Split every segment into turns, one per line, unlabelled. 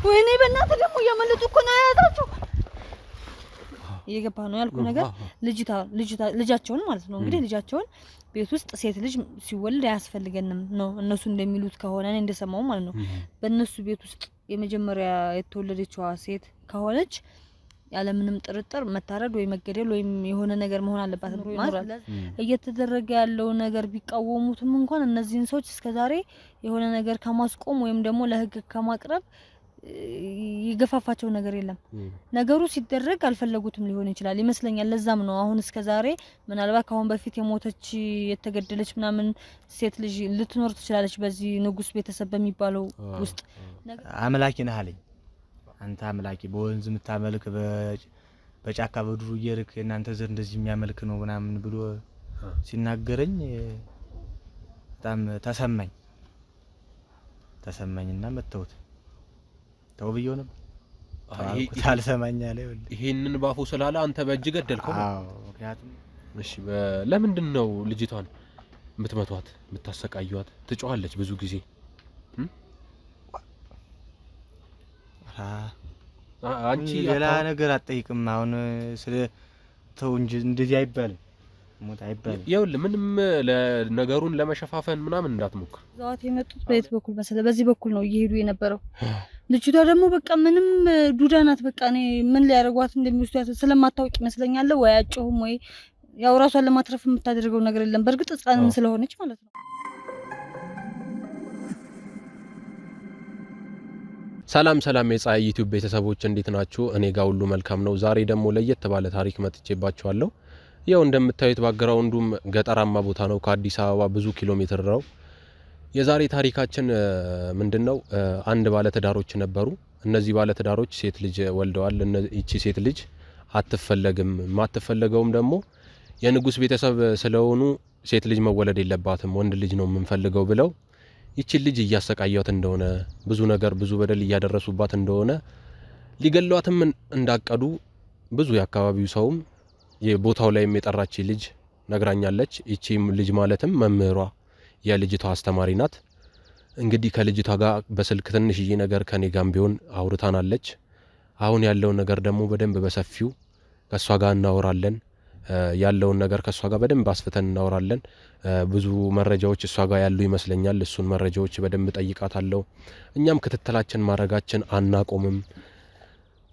ወይኔ በእናትህ ደግሞ እያመለጡ እኮ ነው ያያዛችሁ እየገባ ነው ያልኩ ነገር ልጃቸውን ማለት ነው እንግዲህ ልጃቸውን ቤት ውስጥ ሴት ልጅ ሲወልድ አያስፈልገንም ነው እነሱ እንደሚሉት ከሆነ እኔ እንደሰማው ማለት ነው በእነሱ ቤት ውስጥ የመጀመሪያ የተወለደችዋ ሴት ከሆነች ያለ ምንም ጥርጥር መታረድ ወይ መገደል ወይ የሆነ ነገር መሆን አለባት ማለት እየተደረገ ያለው ነገር ቢቃወሙትም እንኳን እነዚህን ሰዎች እስከዛሬ የሆነ ነገር ከማስቆም ወይም ደግሞ ለህግ ከማቅረብ ይገፋፋቸው ነገር የለም ነገሩ ሲደረግ አልፈለጉትም ሊሆን ይችላል ይመስለኛል ለዛም ነው አሁን እስከዛሬ ምናልባት ካሁን በፊት የሞተች የተገደለች ምናምን ሴት ልጅ ልትኖር ትችላለች በዚህ ንጉስ ቤተሰብ በሚባለው ውስጥ
አምላኪ ነህ አለኝ አንተ አምላኪ በወንዝ የምታመልክ በጫካ በዱሩ እየርክ እናንተ ዘር እንደዚህ የሚያመልክ ነው ምናምን ብሎ ሲናገረኝ በጣም ተሰማኝና መተውት ተውብየው ነበር ታልሰማኝ አለ
ይሄንን ባፉ ስላለ አንተ በእጅ ገደልከው
አዎ ምክንያቱም
እሺ ለምንድን ነው ልጅቷን የምትመቷት የምታሰቃዩት ትጮሃለች ብዙ ጊዜ አንቺ
ሌላ ነገር አትጠይቅም አሁን ስለ ተው እንጂ እንደዚህ አይባልም ሞት አይባልም
ይኸውልህ ምንም ለነገሩን ለመሸፋፈን ምናምን እንዳትሞክር
ዛት የመጡት በየት በኩል መሰለ በዚህ በኩል ነው እየሄዱ የነበረው ልጅቷ ደግሞ በቃ ምንም ዱዳ ናት በቃ እኔ ምን ሊያደርጓት እንደሚወስዷት ስለማታውቅ ይመስለኛል ወይ አጮህም ወይ ያው ራሷን ለማትረፍ የምታደርገው ነገር የለም በርግጥ ህፃንም ስለሆነች ማለት ነው
ሰላም የፀሐይ ዩቲዩብ ቤተሰቦች እንዴት ናችሁ እኔ ጋር ሁሉ መልካም ነው ዛሬ ደግሞ ለየት ባለ ታሪክ መጥቼባችኋለሁ ያው እንደምታዩት ባግራውንዱም ገጠራማ ቦታ ነው ከአዲስ አበባ ብዙ ኪሎ ሜትር ነው የዛሬ ታሪካችን ምንድነው አንድ ባለ ተዳሮች ነበሩ እነዚህ ባለ ተዳሮች ሴት ልጅ ወልደዋል እቺ ሴት ልጅ አትፈለግም ማትፈለገውም ደግሞ የንጉስ ቤተሰብ ስለሆኑ ሴት ልጅ መወለድ የለባትም ወንድ ልጅ ነው የምንፈልገው ብለው ይቺ ልጅ እያሰቃያት እንደሆነ ብዙ ነገር ብዙ በደል እያደረሱባት እንደሆነ ሊገሏትም እንዳቀዱ ብዙ ያካባቢው ሰውም የቦታው ላይም የጠራች ልጅ ነግራኛለች እቺ ልጅ ማለትም መምህሯ የልጅቷ አስተማሪ ናት እንግዲህ ከልጅቷ ጋር በስልክ ትንሽዬ ነገር ከኔ ጋር ቢሆን አውርታናለች አሁን ያለው ነገር ደግሞ በደንብ በሰፊው ከሷ ጋር እናወራለን ያለው ነገር ከሷ ጋር በደንብ አስፍተን እናወራለን ብዙ መረጃዎች እሷ ጋር ያሉ ይመስለኛል እሱን መረጃዎች በደንብ ጠይቃታለሁ እኛም ክትትላችን ማረጋችን አናቆምም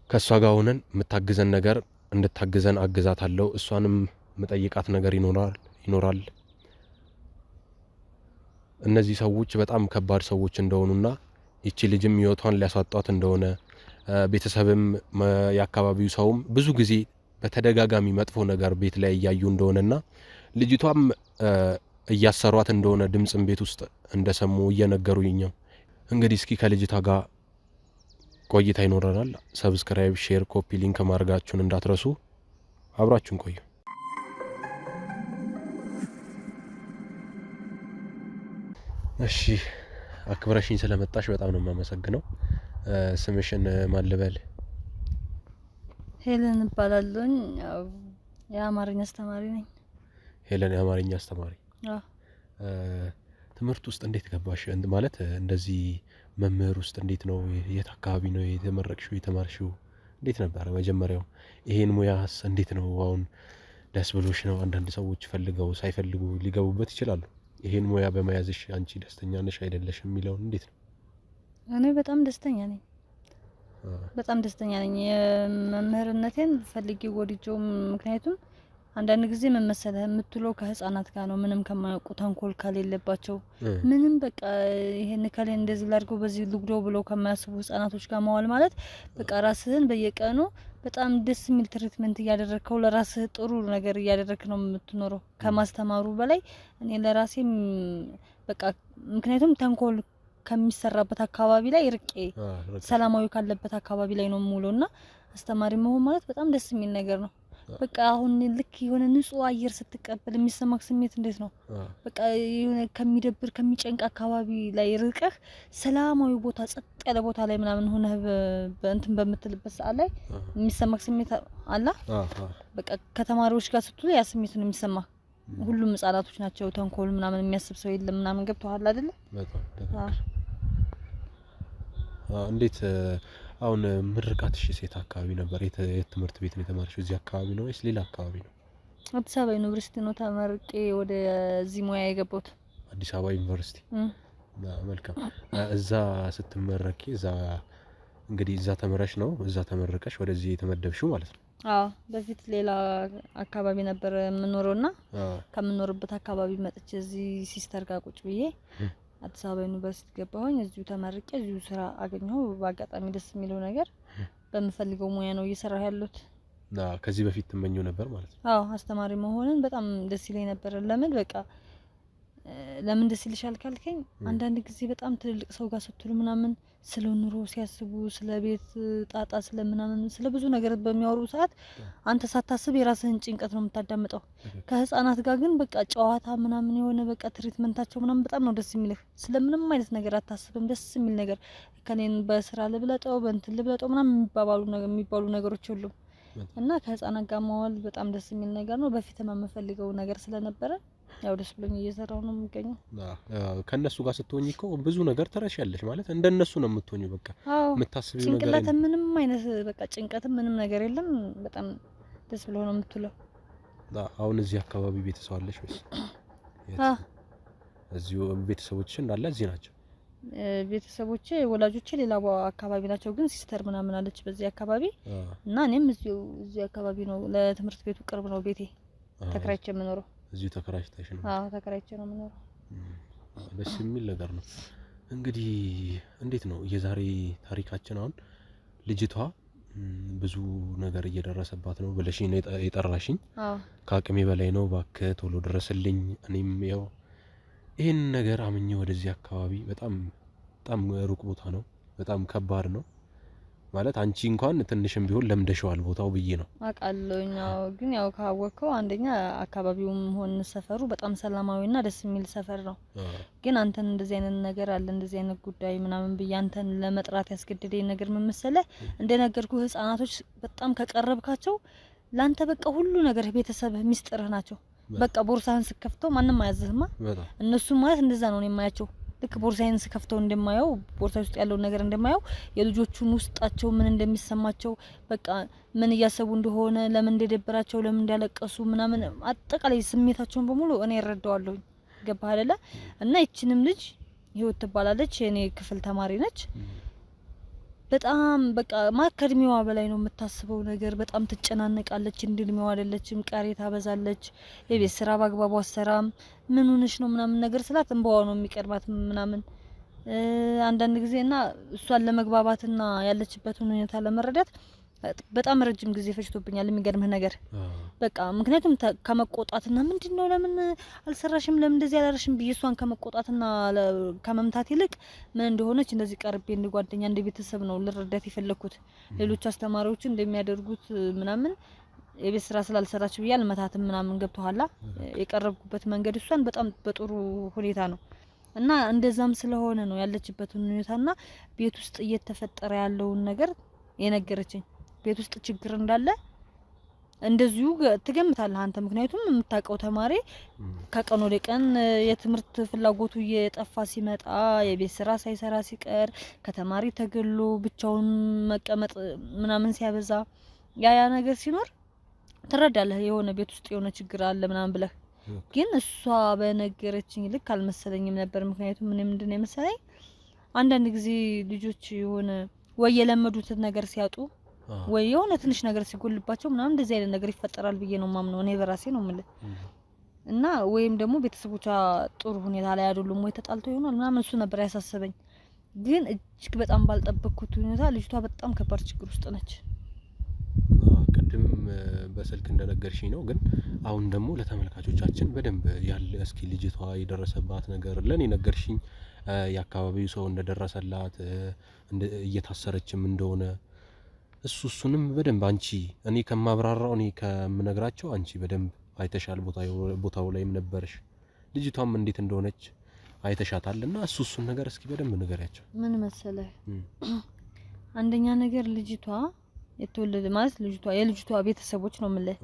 ከሷ ጋር ሆነን የምታግዘን ነገር እንድታግዘን አግዛታለሁ እሷንም መጠይቃት ነገር ይኖራል እነዚህ ሰዎች በጣም ከባድ ሰዎች እንደሆኑና እቺ ልጅም ህይወቷን ሊያሳጣት እንደሆነ ቤተሰብም ያካባቢው ሰውም ብዙ ጊዜ በተደጋጋሚ መጥፎ ነገር ቤት ላይ ያያዩ እንደሆነና ልጅቷም እያሰሯት እንደሆነ ድምጽም ቤት ውስጥ እንደሰሙ እየነገሩኝ ነው እንግዲህ እስኪ ከልጅቷ ጋር ቆይታ ይኖረናል ሰብስክራይብ ሼር ኮፒ ሊንክ ማድረጋችሁን እንዳትረሱ አብራችሁን ቆዩ እሺ አክብረሽኝ ስለመጣሽ በጣም ነው የማመሰግነው ስምሽን ማን ልበል
ሄለን እባላለሁ የአማርኛ አስተማሪ ነኝ
ሄለን የአማርኛ አስተማሪ
አዎ
ትምህርት ውስጥ እንዴት ገባሽ ማለት እንደዚህ መምህር ውስጥ እንዴት ነው የት አካባቢ ነው የተመረቅሽው የተማርሽው እንዴት ነበር መጀመሪያው ይሄን ሙያስ እንዴት ነው አሁን ደስ ብሎሽ ነው አንዳንድ ሰዎች ፈልገው ሳይፈልጉ ሊገቡበት ይችላሉ ይሄን ሙያ በመያዝሽ አንቺ ደስተኛ ነሽ አይደለሽ የሚለው እንዴት ነው
እኔ በጣም ደስተኛ ነኝ በጣም ደስተኛ ነኝ የመምህርነቴን ፈልጌ ወድጄው ምክንያቱም አንዳንድ ጊዜ መመሰለ የምትለው ከህፃናት ጋር ነው ምንም ከማያውቁ ተንኮል ከሌለባቸው ምንም በቃ ይሄን ከሌ እንደዚህ ላድርገው በዚህ ልጉደው ብለው ከማያስቡ ህፃናቶች ጋር መዋል ማለት በቃ ራስህን በየቀኑ በጣም ደስ የሚል ትሪትመንት እያደረግከው ለራስህ ጥሩ ነገር እያደረግክ ነው የምትኖረው ከማስተማሩ በላይ እኔ ለራሴ በቃ ምክንያቱም ተንኮል ከሚሰራበት አካባቢ ላይ ርቄ ሰላማዊ ካለበት አካባቢ ላይ ነው ሙሉና አስተማሪ መሆን ማለት በጣም ደስ የሚል ነገር ነው በቃ አሁን ልክ የሆነ ንጹህ አየር ስትቀበል የሚሰማክ ስሜት እንዴት ነው በቃ የሆነ ከሚደብር ከሚጨንቅ አካባቢ ላይ ርቀህ ሰላማዊ ቦታ ጸጥ ያለ ቦታ ላይ ምናምን ሆነ በእንትን በመትልበት ሰዓት ላይ የሚሰማክ ስሜት አለ በቃ ከተማሪዎች ጋር ስትሉ ያ ስሜት ነው የሚሰማ ሁሉም ህጻናቶች ናቸው። ተንኮል ምናምን የሚያስብ ሰው የለም ምናምን ገብቶሃል አይደል?
በጣም እንዴት አሁን ምርቃትሽ ሴት አካባቢ ነበር? የትምህርት ቤት ነው የተማርሽው? እዚህ አካባቢ ነው ወይስ ሌላ አካባቢ ነው?
አዲስ አበባ ዩኒቨርሲቲ ነው ተመርቄ ወደ እዚህ ሙያ የገባሁት።
አዲስ አበባ ዩኒቨርሲቲ። መልካም። እዛ ስትመረቂ እዛ እንግዲህ እዛ ተመረሽ ነው እዛ ተመረቀሽ ወደዚህ የተመደብሽው ማለት ነው?
አዎ በፊት ሌላ አካባቢ ነበር የምኖረውና ከምኖርበት አካባቢ መጥቼ እዚህ ሲስተር ጋር ቁጭ ብዬ አዲስ አበባ ዩኒቨርሲቲ ገባሁኝ። እዚሁ ተመርቄ እዚሁ ስራ አገኘሁ። በአጋጣሚ ደስ የሚለው ነገር በምፈልገው ሙያ ነው እየሰራሁ ያለሁት።
ከዚህ በፊት ትመኘው ነበር ማለት ነው?
አዎ አስተማሪ መሆንን በጣም ደስ ይለኝ ነበር። ለምን በቃ ለምን ደስ ይልሻል ካልከኝ አንዳንድ ጊዜ በጣም ትልልቅ ሰው ጋር ስትሉ ምናምን ስለ ኑሮ ሲያስቡ ስለ ቤት ጣጣ ስለ ምናምን ስለ ብዙ ነገር በሚያወሩ ሰዓት አንተ ሳታስብ የራስህን ጭንቀት ነው የምታዳምጠው። ከህፃናት ጋር ግን በቃ ጨዋታ ምናምን የሆነ በቃ ትሪትመንታቸው ምናምን በጣም ነው ደስ የሚልህ። ስለምንም አይነት ነገር አታስብም። ደስ የሚል ነገር ከኔን በስራ ልብለጠው በእንትን ልብለጠው ምናምን የሚባሉ ነገሮች ሁሉ እና ከህፃናት ጋር መዋል በጣም ደስ የሚል ነገር ነው። በፊትም የምፈልገው ነገር ስለነበረ ያው ደስ ብሎኝ እየሰራው ነው የምገኘው።
ከነሱ ጋር ስትሆኚ እኮ ብዙ ነገር ትረሻለሽ ማለት እንደነሱ ነው የምትሆኚው። በቃ የምታስቢው ነገር
ጭንቅላት ምንም አይነት በቃ ጭንቀትም ምንም ነገር የለም። በጣም ደስ ብሎ ነው የምትውለው።
አሁን እዚህ አካባቢ ቤተሰብ አለሽ ወይስ? እዚሁ ቤተሰቦችሽ እንዳለ እዚህ ናቸው?
ቤተሰቦቼ ወላጆቼ ሌላ አካባቢ ናቸው፣ ግን ሲስተር ምናምን አለች በዚህ አካባቢ እና እኔም እዚሁ አካባቢ ነው። ለትምህርት ቤቱ ቅርብ ነው ቤቴ። ተከራይቼ የምኖረው
እዚሁ ተከራይተሽ ነው?
አዎ ተከራይቼ ነው የምኖረው።
ደስ የሚል ነገር ነው። እንግዲህ እንዴት ነው የዛሬ ታሪካችን? አሁን ልጅቷ ብዙ ነገር እየደረሰባት ነው ብለሽ ነው የጠራሽኝ። ከአቅሜ በላይ ነው፣ እባክህ ቶሎ ድረስልኝ። እኔም ያው ይሄን ነገር አምኜ ወደዚህ አካባቢ በጣም ሩቅ ቦታ ነው፣ በጣም ከባድ ነው ማለት አንቺ እንኳን ትንሽም ቢሆን ለምደሽዋል ቦታው ብዬ ነው
አውቃለሁኝ። ግን ያው ካወቅከው አንደኛ አካባቢውም ሆነ ሰፈሩ በጣም ሰላማዊና ደስ የሚል ሰፈር ነው። ግን አንተን እንደዚህ አይነት ነገር አለ እንደዚህ አይነት ጉዳይ ምናምን ብዬ አንተን ለመጥራት ያስገድደኝ ነገር ምን መሰለህ? እንደነገርኩ ህፃናቶች በጣም ከቀረብካቸው ላንተ በቃ ሁሉ ነገር ቤተሰብህ ሚስጥርህ ናቸው። በቃ ቦርሳህን ስከፍተው ማንም አያዝህማ። እነሱ ማለት እንደዛ ነው የማያቸው። ልክ ቦርሳዬን ስከፍተው እንደማየው ቦርሳ ውስጥ ያለው ነገር እንደማየው የልጆቹን ውስጣቸው ምን እንደሚሰማቸው በቃ ምን እያሰቡ እንደሆነ ለምን እንደደበራቸው ለምን እንዳለቀሱ ምናምን አጠቃላይ ስሜታቸውን በሙሉ እኔ እረዳዋለሁ። ገባህ አይደለ? እና ይችንም ልጅ ህይወት ትባላለች፣ የኔ ክፍል ተማሪ ነች። በጣም በቃ ከእድሜዋ በላይ ነው የምታስበው ነገር። በጣም ትጨናነቃለች። እንድልሜዋ አይደለችም። ቀሪ ታበዛለች። የቤት ስራ በአግባቡ አሰራም። ምን ሆነሽ ነው ምናምን ነገር ስላት እንባዋ ነው የሚቀርባት ምናምን አንዳንድ ጊዜ እና እሷን ለመግባባትና ያለችበትን ሁኔታ ለመረዳት በጣም ረጅም ጊዜ ፈጅቶብኛል። የሚገርምህ ነገር በቃ ምክንያቱም ከመቆጣትና ምንድነው ለምን አልሰራሽም ለምን እንደዚህ አላረሽም ብዬ እሷን ከመቆጣትና ከመምታት ይልቅ ምን እንደሆነች እንደዚህ ቀርቤ እንደ ጓደኛ እንደ ቤተሰብ ነው ልረዳት የፈለኩት። ሌሎች አስተማሪዎች እንደሚያደርጉት ምናምን የቤት ስራ ስላልሰራች ብዬ አልመታትም ምናምን። ገብቶሃል? የቀረብኩበት መንገድ እሷን በጣም በጥሩ ሁኔታ ነው እና እንደዛም ስለሆነ ነው ያለችበትን ሁኔታና ቤት ውስጥ እየተፈጠረ ያለውን ነገር የነገረችኝ። ቤት ውስጥ ችግር እንዳለ እንደዚሁ ትገምታለህ አንተ። ምክንያቱም የምታውቀው ተማሪ ከቀን ወደ ቀን የትምህርት ፍላጎቱ እየጠፋ ሲመጣ፣ የቤት ስራ ሳይሰራ ሲቀር፣ ከተማሪ ተገሎ ብቻውን መቀመጥ ምናምን ሲያበዛ ያ ነገር ሲኖር ትረዳለህ። የሆነ ቤት ውስጥ የሆነ ችግር አለ ምናምን ብለህ። ግን እሷ በነገረችኝ ልክ አልመሰለኝም ነበር። ምክንያቱም ምን ምንድነው የመሰለኝ አንዳንድ ጊዜ ልጆች የሆነ ወይ የለመዱትን ነገር ሲያጡ ወይ የሆነ ትንሽ ነገር ሲጎልባቸው ምናምን እንደዚህ አይነት ነገር ይፈጠራል ብዬ ነው ማምነው። እኔ በራሴ ነው የምልህ። እና ወይም ደግሞ ቤተሰቦቿ ጥሩ ሁኔታ ላይ አይደሉም ወይ ተጣልተው ይሆናል ምናምን እሱ ነበር ያሳሰበኝ። ግን እጅግ በጣም ባልጠበቅኩት ሁኔታ ልጅቷ በጣም ከባድ ችግር ውስጥ ነች።
ቅድም በስልክ እንደነገርሽኝ ነው። ግን አሁን ደግሞ ለተመልካቾቻችን በደንብ ያለ እስኪ ልጅቷ የደረሰባት ነገር ለኔ ነገርሽኝ። የአካባቢው ሰው እንደደረሰላት እየታሰረችም እንደሆነ እሱንም በደንብ አንቺ እኔ ከማብራራው እኔ ከምነግራቸው አንቺ በደንብ አይተሻል። ቦታው ላይም ነበርሽ። ልጅቷም እንዴት እንደሆነች አይተሻታልና እሱን ነገር እስኪ በደንብ ንገሪያቸው።
ምን መሰለህ? አንደኛ ነገር ልጅቷ የተወለደ ማለት የልጅቷ ቤተሰቦች ነው የምልህ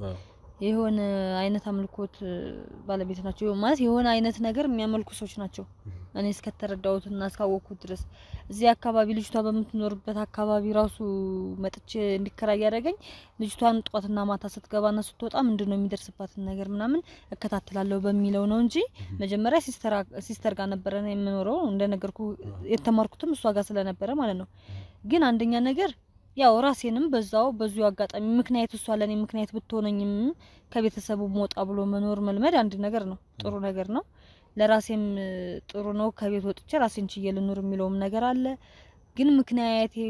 የሆነ አይነት አምልኮት ባለቤት ናቸው ማለት የሆነ አይነት ነገር የሚያመልኩ ሰዎች ናቸው። እኔ እስከተረዳሁትና እስካወቅኩት ድረስ እዚህ አካባቢ ልጅቷ በምትኖርበት አካባቢ ራሱ መጥቼ እንዲከራይ ያደረገኝ ልጅቷን ጧትና ማታ ስትገባና ስትወጣ ምንድነው የሚደርስባት ነገር ምናምን እከታተላለሁ በሚለው ነው እንጂ መጀመሪያ ሲስተር ጋር ነበረ ነው የምኖረው እንደነገርኩ የተማርኩትም እሷ ጋር ስለነበረ ማለት ነው። ግን አንደኛ ነገር ያው ራሴንም በዙ አጋጣሚ ምክንያት እሷ ለኔ ምክንያት ብትሆነኝም ከቤተሰቡ ሞጣ ብሎ መኖር መልመድ አንድ ነገር ነው፣ ጥሩ ነገር ነው። ለራሴም ጥሩ ነው። ከቤት ወጥቼ ራሴን ችዬ ልኖር የሚለውም ነገር አለ። ግን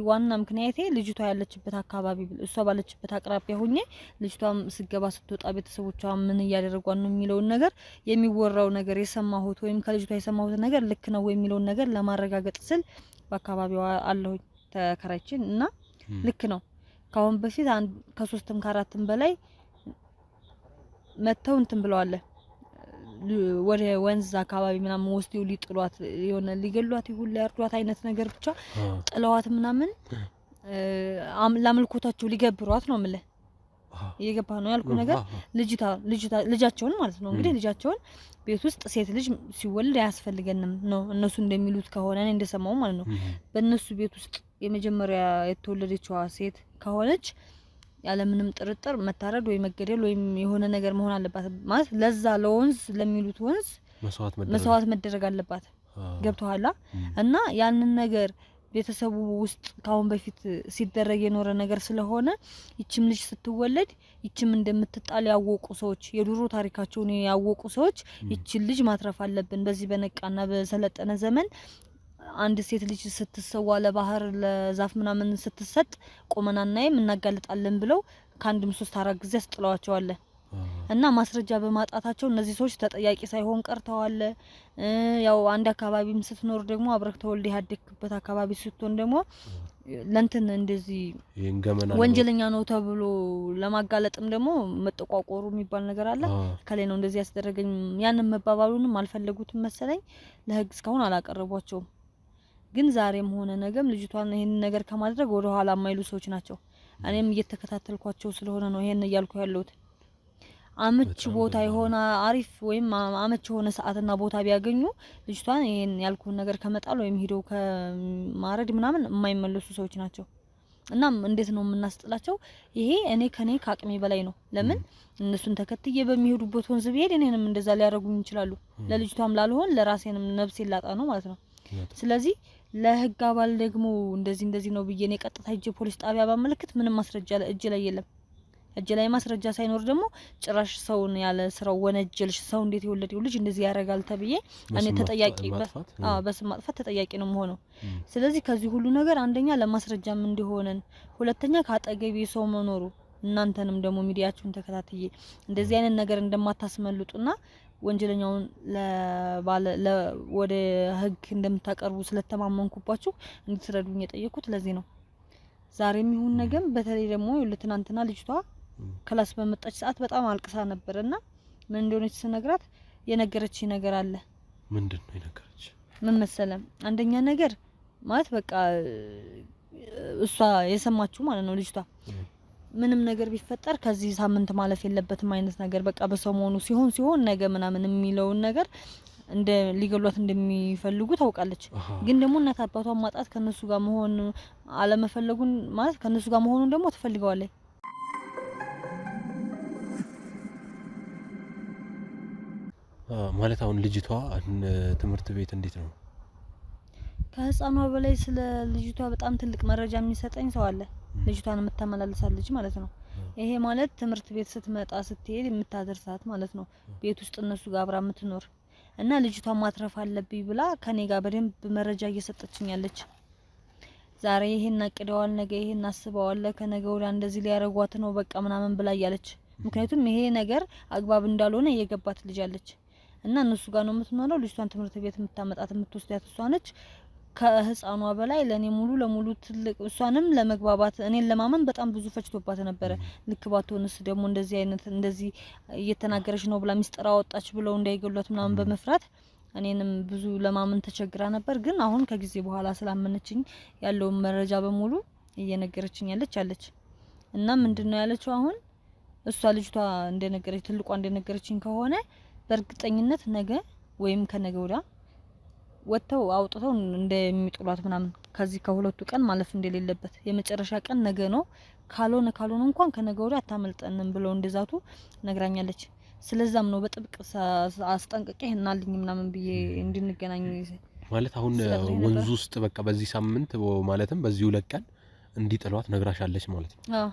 ዋና ምክንያቴ ልጅቷ ያለችበት አካባቢ እሷ ባለችበት አቅራቢያ ሆኜ ልጅቷም ስገባ ስትወጣ ቤተሰቦቿ ምን እያደረጓት ነው የሚለውን ነገር የሚወራው ነገር የሰማሁት ወይም ከልጅቷ የሰማሁት ነገር ልክ ነው ወይ የሚለውን ነገር ለማረጋገጥ ስል በአካባቢው አለሁኝ ተከራይቼ እና ልክ ነው። ካሁን በፊት ከ3ም ከ4ም በላይ መተው እንትን ብለዋል። ወደ ወንዝ አካባቢ ምናምን ወስደው ሊጥሏት የሆነ ሊገሏት ይሁን ሊያርዷት አይነት ነገር ብቻ ጥለዋት ምናምን ላምልኮታቸው ሊገብሯት ነው ማለት እየገባ ነው ያልኩ ነገር ልጃቸውን ማለት ነው እንግዲህ ልጃቸውን ቤት ውስጥ ሴት ልጅ ሲወልድ አያስፈልገንም ነው እነሱ እንደሚሉት ከሆነ እኔ እንደሰማው ማለት ነው። በእነሱ ቤት ውስጥ የመጀመሪያ የተወለደችዋ ሴት ከሆነች ያለ ምንም ጥርጥር መታረድ ወይ መገደል ወይ የሆነ ነገር መሆን አለባት ማለት ለዛ ለወንዝ ለሚሉት ወንዝ መስዋዕት መደረግ አለባት። ገብቷላ እና ያንን ነገር ቤተሰቡ ውስጥ ካሁን በፊት ሲደረግ የኖረ ነገር ስለሆነ ይችም ልጅ ስትወለድ ይችም እንደምትጣል ያወቁ ሰዎች የዱሮ ታሪካቸውን ያወቁ ሰዎች ይችን ልጅ ማትረፍ አለብን በዚህ በነቃና በሰለጠነ ዘመን አንድ ሴት ልጅ ስትሰዋ ለባህር ለዛፍ ምናምን ስትሰጥ ቆመናናይም እናጋልጣለን ብለው ከአንድም 3-4 ጊዜ አስጥለዋቸዋል። እና ማስረጃ በማጣታቸው እነዚህ ሰዎች ተጠያቂ ሳይሆን ቀርተዋል። ያው አንድ አካባቢም ስትኖር ደግሞ አብረክ ተወልደ ያደክበት አካባቢ ስትሆን ደግሞ ለንተን እንደዚህ ወንጀለኛ ነው ተብሎ ለማጋለጥም ደግሞ መጠቋቆሩ የሚባል ነገር አለ። ከላይ ነው እንደዚህ ያስደረገኝ ያንን መባባሉንም አልፈለጉትም መሰለኝ ለህግ እስካሁን አላቀረቧቸውም። ግን ዛሬም ሆነ ነገም ልጅቷን ይሄን ነገር ከማድረግ ወደ ኋላ የማይሉ ሰዎች ናቸው። እኔም እየተከታተልኳቸው ስለሆነ ነው ይሄን እያልኩ ያለሁት። አመች ቦታ የሆነ አሪፍ ወይም አመች የሆነ ሰዓትና ቦታ ቢያገኙ ልጅቷን ይሄን ያልኩን ነገር ከመጣል ወይም ሄዶ ከማረድ ምናምን የማይመለሱ ሰዎች ናቸው። እናም እንዴት ነው የምናስጥላቸው? ይሄ ከኔ ከአቅሜ በላይ ነው። ለምን እነሱን ተከትዬ በሚሄዱበት ወንዝ ቢሄድ እኔንም እንደዛ ሊያረጉኝ ይችላሉ። ለልጅቷም ላልሆን ለራሴንም ነፍሴን ላጣ ነው ማለት ነው። ስለዚህ ለህግ አባል ደግሞ እንደዚህ ነው ብዬ እኔ ቀጥታ ሂጄ ፖሊስ ጣቢያ ባመለክት ምንም ማስረጃ እጅ ላይ የለም። እጅ ላይ ማስረጃ ሳይኖር ደግሞ ጭራሽ ሰውን ያለ ስራው ወነጀልሽ ሰው እንዴት የወለደው ልጅ እንደዚህ ያረጋል ተብዬ እኔ ተጠያቂ በስም ማጥፋት ተጠያቂ ነው የምሆነው። ስለዚህ ከዚህ ሁሉ ነገር አንደኛ ለማስረጃም እንዲሆነን፣ ሁለተኛ ካጠገቤ ሰው መኖሩ እናንተንም ደግሞ ሚዲያችሁን ተከታትዬ እንደዚህ አይነት ነገር እንደማታስመልጡና ወንጀለኛውን ወደ ህግ እንደምታቀርቡ ስለተማመንኩባችሁ እንድትረዱኝ የጠየኩት ለዚህ ነው። ዛሬም ይሁን ነገም በተለይ ደግሞ ለትናንትና ልጅቷ ክላስ በመጣች ሰዓት በጣም አልቅሳ ነበርና ምን እንደሆነች ስነግራት የነገረችኝ ነገር አለ።
ምንድነው የነገረች?
ምን መሰለም? አንደኛ ነገር ማለት በቃ እሷ የሰማችው ማለት ነው ልጅቷ ምንም ነገር ቢፈጠር ከዚህ ሳምንት ማለፍ የለበትም አይነት ነገር በቃ በሰሞኑ ሲሆን ነገ ምናምን የሚለውን ነገር እንደ ሊገሏት እንደሚፈልጉ ታውቃለች። ግን ደግሞ እናት አባቷን ማጣት ከነሱ ጋር መሆን አለመፈለጉን ማለት ከነሱ ጋር መሆኑን ደግሞ ትፈልገዋለች።
ማለት አሁን ልጅቷ ትምህርት ቤት እንዴት ነው?
ከህፃኗ በላይ ስለ ልጅቷ በጣም ትልቅ መረጃ የሚሰጠኝ ሰው አለ። ልጅቷን የምታመላልሳለች ማለት ነው። ይሄ ማለት ትምህርት ቤት ስትመጣ ስትሄድ የምታደርሳት ማለት ነው። ቤት ውስጥ እነሱ ጋር አብራ የምትኖር እና ልጅቷን ማትረፍ አለብኝ ብላ ከኔ ጋር በደንብ መረጃ እየሰጠችኝ ያለች። ዛሬ ይሄን አቅደዋል፣ ነገ ይሄን አስበዋል፣ ከነገ ወዲያ እንደዚህ ሊያረጓት ነው በቃ ምናምን ብላ ያለች። ምክንያቱም ይሄ ነገር አግባብ እንዳልሆነ እየገባት ልጅ አለች እና እነሱ ጋር ነው የምትኖረው። ልጅቷን ትምህርት ቤት የምታመጣት የምትወስዳት እሷ ነች። ከህፃኗ በላይ ለኔ ሙሉ ለሙሉ ትልቅ እሷንም ለመግባባት እኔን ለማመን በጣም ብዙ ፈጅቶባት ነበር። ልክ ባትሆንስ ደግሞ እንደዚህ እየተናገረች ነው ብላ ሚስጥር አወጣች ብለው እንዳይገሏት ምናምን በመፍራት እኔንም ብዙ ለማመን ተቸግራ ነበር። ግን አሁን ከጊዜ በኋላ ስላመነችኝ ያለውን መረጃ በሙሉ እየነገረችኝ አለች። እና ምንድነው ያለችው? አሁን እሷ ልጅቷ እንደነገረች ትልቋ እንደነገረችኝ ከሆነ በእርግጠኝነት ነገ ወይም ከነገ ወዲያ ወጥተው አውጥተው እንደሚጥሏት ምናምን ከዚህ ከሁለቱ ቀን ማለፍ እንደሌለበት የመጨረሻ ቀን ነገ ነው ካልሆነ እንኳን ከነገ ወዲያ አታመልጠንም ብለው እንደዛቱ ነግራኛለች። ስለዛም ነው በጥብቅ አስጠንቅቄ እናልኝ ምናምን ብዬ እንድንገናኝ
ማለት አሁን ወንዙ ውስጥ በቃ በዚህ ሳምንት ማለትም በዚህ 2 ቀን እንዲጥሏት ነግራሻለች ማለት ነው።
አዎ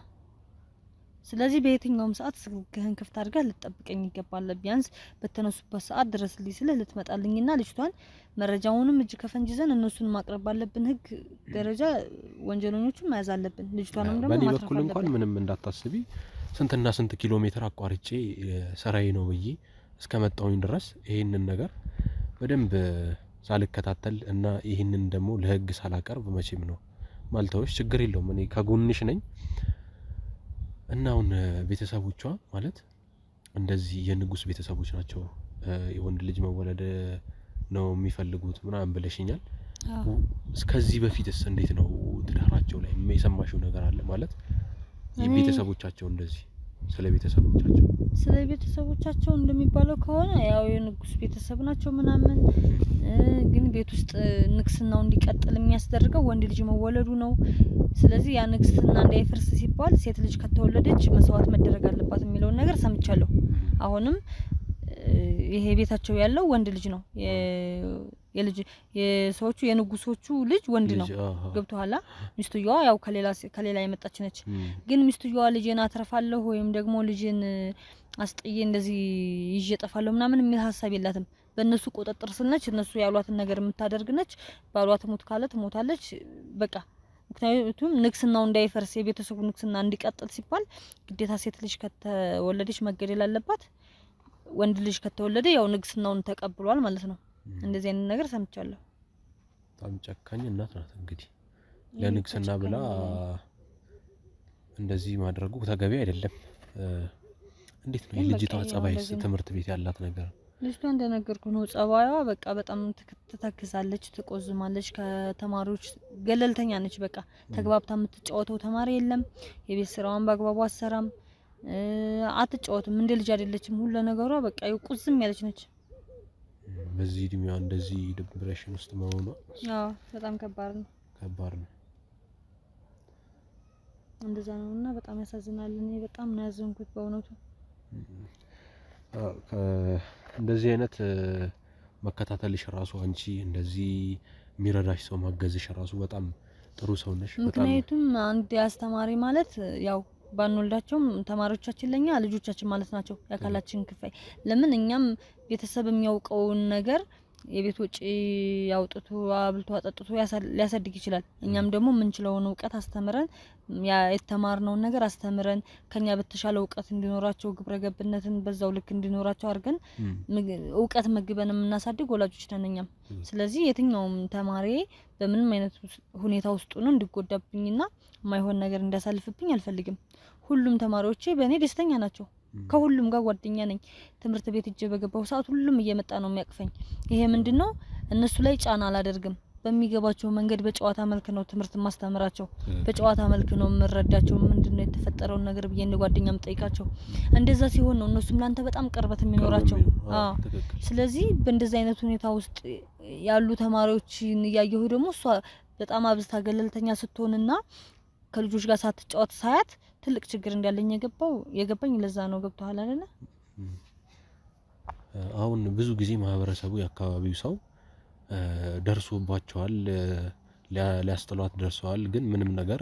ስለዚህ በየትኛውም ሰዓት ስልክህን ክፍት አድርገህ ልትጠብቀኝ ይገባል። ቢያንስ በተነሱበት ሰዓት ድረስልኝ ስለህ ልትመጣልኝና ልጅቷን መረጃውንም እጅ ከፈንጅ ይዘን እነሱን ማቅረብ ባለብን ህግ ደረጃ ወንጀለኞቹን መያዝ አለብን። ልጅቷንም ደግሞ
በእኔ በኩል እንኳን ምንም እንዳታስቢ ስንትና ስንት ኪሎ ሜትር አቋርጬ ሰራይ ነው ብዬ እስከመጣሁኝ ድረስ ይሄንን ነገር በደንብ ሳልከታተል እና ይሄንን ደግሞ ለህግ ሳላቀርብ መቼም ነው ማልተውሽ። ችግር የለውም እኔ ከጎንሽ ነኝ። እና አሁን ቤተሰቦቿ ማለት እንደዚህ የንጉስ ቤተሰቦች ናቸው። የወንድ ልጅ መወለድ ነው የሚፈልጉት ምናምን ብለሽኛል። እስከዚህ በፊትስ እንዴት ነው ትዳራቸው ላይ የሰማሽው ነገር አለ? ማለት የቤተሰቦቻቸው እንደዚህ ስለ ቤተሰቦቻቸው እንደሚባለው ከሆነ ያው የንጉስ ቤተሰብ ናቸው ምናምን፣ ግን ቤት ውስጥ ንግስናው እንዲቀጥል የሚያስደርገው ወንድ ልጅ መወለዱ ነው። ስለዚህ ያ ንግስና እንዳይፈርስ ሲባል ሴት ልጅ ከተወለደች መስዋዕት መደረግ አለባት የሚለውን ነገር ሰምቻለሁ። አሁንም ይሄ ቤታቸው ያለው ወንድ ልጅ ነው። የሰዎቹ የንጉሶቹ ልጅ ወንድ ነው። ገብቶሃል? ሚስቱየዋ ያው ከሌላ የመጣች ነች። ግን ሚስቱየዋ ልጅን አትረፋለሁ ወይም ደግሞ ልጅን አስጥዬ እንደዚህ ይዤ ጠፋለሁ ምናምን የሚል ሀሳብ የላትም። በእነሱ ቁጥጥር ስር ነች። እነሱ ያሏትን ነገር የምታደርግ ነች። ባሏ ትሞት ካለ ትሞታለች። በቃ ምክንያቱም ንግስናው እንዳይፈርስ የቤተሰቡ ንግስና እንዲቀጥል ሲባል ግዴታ ሴት ልጅ ከተወለደች መገደል አለባት። ወንድ ልጅ ከተወለደ ያው ንግስናውን ተቀብሏል ማለት ነው። እንደዚህ አይነት ነገር ሰምቻለሁ። በጣም ጨካኝ እናት ናት። እንግዲህ ለንግስና ብላ እንደዚህ ማድረጉ ተገቢ አይደለም። እንዴት ነው ልጅቷ ጸባይስ? ትምህርት ቤት ያላት ነገር
ልጅቷ እንደነገርኩ ነው ጸባይዋ በቃ በጣም ትተክዛለች፣ ትቆዝማለች፣ ከተማሪዎች ገለልተኛ ነች። በቃ ተግባብታ የምትጫወተው ተማሪ የለም። የቤት ስራዋን በአግባቡ አትሰራም፣ አትጫወትም። እንደ ልጅ አይደለችም። ሁሉ ነገሯ በቃ ቁዝም ያለች ነች።
በዚህ እድሜዋ እንደዚህ ዲፕሬሽን ውስጥ መሆኗ
በጣም ከባድ ነው። እንደዛ ነውና በጣም ያሳዝናል። እኔ በጣም ነው ያዘንኩት በእውነቱ።
እንደዚህ አይነት መከታተልሽ ራሱ አንቺ እንደዚህ የሚረዳሽ ሰው ማገዝሽ ራሱ በጣም ጥሩ ሰው ነሽ።
ምክንያቱም አንድ አስተማሪ ማለት ያው ባንወልዳቸውም ተማሪዎቻችን ለኛ ልጆቻችን ማለት ናቸው። ያካላችን ክፋይ ለምን እኛም ቤተሰብ የሚያውቀውን ነገር የቤት ወጪ ያውጥቶ አብልቶ አጠጥቶ ሊያሳድግ ይችላል። እኛም ደግሞ የምንችለውን እውቀት አስተምረን የተማርነውን ነገር አስተምረን ከኛ በተሻለ እውቀት እንዲኖራቸው ግብረ ገብነትን በዛው ልክ እንዲኖራቸው አድርገን እውቀት መግበን የምናሳድግ ወላጆች ነን እኛም። ስለዚህ የትኛውም ተማሪ በምንም አይነት ሁኔታ ውስጥ ነው እንዲጎዳብኝና የማይሆን ነገር እንዲያሳልፍብኝ አልፈልግም። ሁሉም ተማሪዎቼ በእኔ ደስተኛ ናቸው። ከሁሉም ጋር ጓደኛ ነኝ። ትምህርት ቤት እጄ በገባው ሰዓት ሁሉም እየመጣ ነው የሚያቅፈኝ። ይሄ ምንድነው እነሱ ላይ ጫና አላደርግም። በሚገባቸው መንገድ በጨዋታ መልክ ነው ትምህርት ማስተምራቸው። በጨዋታ መልክ ነው የምረዳቸው። ምንድነው የተፈጠረውን ነገር ብዬ እንደ ጓደኛ የምጠይቃቸው። እንደዛ ሲሆን ነው እነሱም ላንተ በጣም ቅርበት የሚኖራቸው። ስለዚህ በእንደዚህ አይነት ሁኔታ ውስጥ ያሉ ተማሪዎችን እያየሁ ደግሞ እሷ በጣም አብዝታ ገለልተኛ ስትሆንና ከልጆች ጋር ሳትጫወት ሳያት ትልቅ ችግር እንዳለኝ የገባኝ ለዛ ነው። ገብቷል አይደለ?
አሁን ብዙ ጊዜ ማህበረሰቡ የአካባቢው ሰው ደርሶባቸዋል፣ ሊያስጥሏት ደርሰዋል፣ ግን ምንም ነገር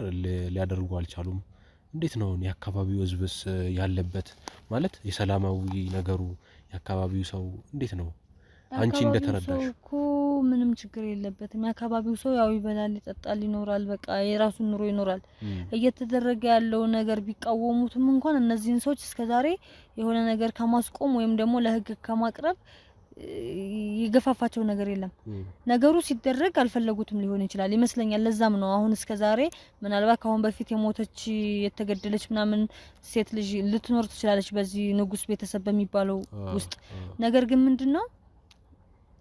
ሊያደርጉ አልቻሉም። እንዴት ነው የአካባቢው ህዝብስ ያለበት ማለት የሰላማዊ ነገሩ የአካባቢው ሰው እንዴት ነው አንቺ እንደተረዳሽ?
እኮ ምንም ችግር የለበትም። የአካባቢው ሰው ያው ይበላል፣ ይጠጣል፣ ይኖራል። በቃ የራሱን ኑሮ ይኖራል። እየተደረገ ያለው ነገር ቢቃወሙትም እንኳን እነዚህን ሰዎች እስከዛሬ የሆነ ነገር ከማስቆም ወይም ደግሞ ለህግ ከማቅረብ ይገፋፋቸው ነገር የለም። ነገሩ ሲደረግ አልፈለጉትም ሊሆን ይችላል ይመስለኛል። ለዛም ነው አሁን እስከዛሬ ምናልባት ካሁን በፊት የሞተች የተገደለች ምናምን ሴት ልጅ ልትኖር ትችላለች በዚህ ንጉስ ቤተሰብ በሚባለው ውስጥ። ነገር ግን ምንድነው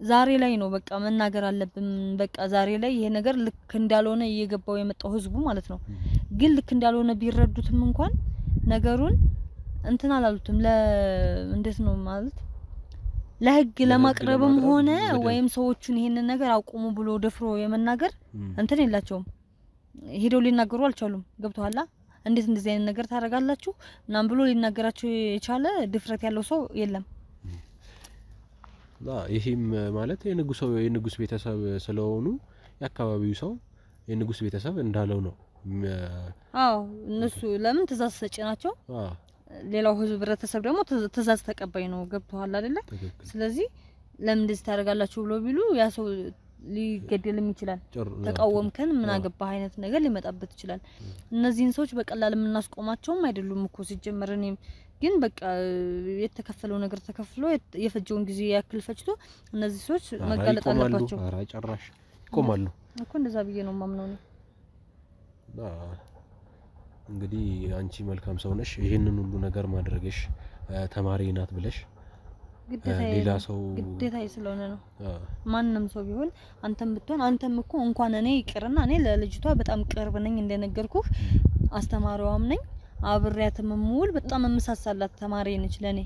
ዛሬ ላይ ነው በቃ መናገር አለብን። በቃ ዛሬ ላይ ይሄ ነገር ልክ እንዳልሆነ እየገባው የመጣው ህዝቡ ማለት ነው። ግን ልክ እንዳልሆነ ቢረዱትም እንኳን ነገሩን እንትን አላሉትም እንዴት ነው ማለት ለህግ ለማቅረብም ሆነ ወይም ሰዎቹን ይሄንን ነገር አቁሙ ብሎ ደፍሮ የመናገር እንትን የላቸውም። ሄደው ሊናገሩ አልቻሉም። ገብቷላ እንዴት እንደዚህ አይነት ነገር ታረጋላችሁ እናም ብሎ ሊናገራቸው የቻለ ድፍረት ያለው ሰው የለም።
ይሄም ማለት የንጉስ ቤተሰብ ስለሆኑ የአካባቢው ሰው የንጉስ ቤተሰብ እንዳለው ነው።
አዎ እነሱ ለምን ትእዛዝ ሰጪ ናቸው። ሌላው ህብረተሰብ ደግሞ ትእዛዝ ተቀባይ ነው። ገብቷል አይደለ? ስለዚህ ለምን እንደዚህ ታረጋላችሁ ብሎ ቢሉ ያ ሰው ሊገደልም ይችላል። ተቃወምከን ምን አገባህ አይነት ነገር ሊመጣበት ይችላል። እነዚህን ሰዎች በቀላል የምናስቆማቸውም አይደሉም እኮ ሲጀመር። እኔም ግን በቃ የተከፈለው ነገር ተከፍሎ የፈጀውን ጊዜ ያክል ፈጅቶ እነዚህ ሰዎች መጋለጥ አለባቸው።
አራ ጨራሽ ይቆማሉ
እኮ እንደዛ ብዬ ነው ማምነው ነው።
እንግዲህ አንቺ መልካም ሰው ነሽ። ይሄንን ሁሉ ነገር ማድረግሽ ተማሪ ናት ብለሽ ሌላ ሰው
ግዴታዬ ስለሆነ ነው። ማንንም ሰው ቢሆን አንተም ብትሆን አንተም እኮ እንኳን እኔ ይቅርና እኔ ለልጅቷ በጣም ቅርብ ነኝ እንደነገርኩህ አስተማሪዋም ነኝ አብሬያትም ሙሉ በጣም መመሳሳላት ተማሪ ነች ለኔ።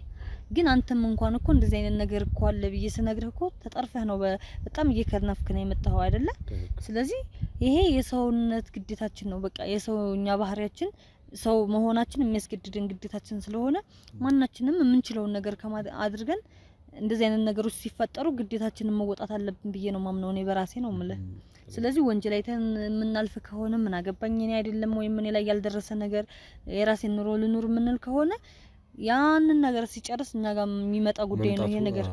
ግን አንተም እንኳን እኮ እንደዚህ አይነት ነገር እኮ አለ ብዬ ስነግርህ እኮ ተጠርፈህ ነው በጣም እየከነፍክ ነው የመጣው አይደለ? ስለዚህ ይሄ የሰውነት ግዴታችን ነው። በቃ የሰውኛ ባህሪያችን ሰው መሆናችን የሚያስገድድን ግዴታችን ስለሆነ ማናችንም የምንችለውን ነገር አድርገን እንደዚህ አይነት ነገሮች ሲፈጠሩ ግዴታችንን መወጣት አለብን ብዬ ነው ማምነው እኔ በራሴ ነው የምልህ። ስለዚህ ወንጀል አይተን የምናልፍ ከሆነ ምን አገባኝ እኔ አይደለም ወይም እኔ ላይ ያልደረሰ ነገር የራሴን ኑሮ ልኑር ምንል ከሆነ ያንን ነገር ሲጨርስ እኛ ጋር የሚመጣ ጉዳይ ነው ይሄ ነገር።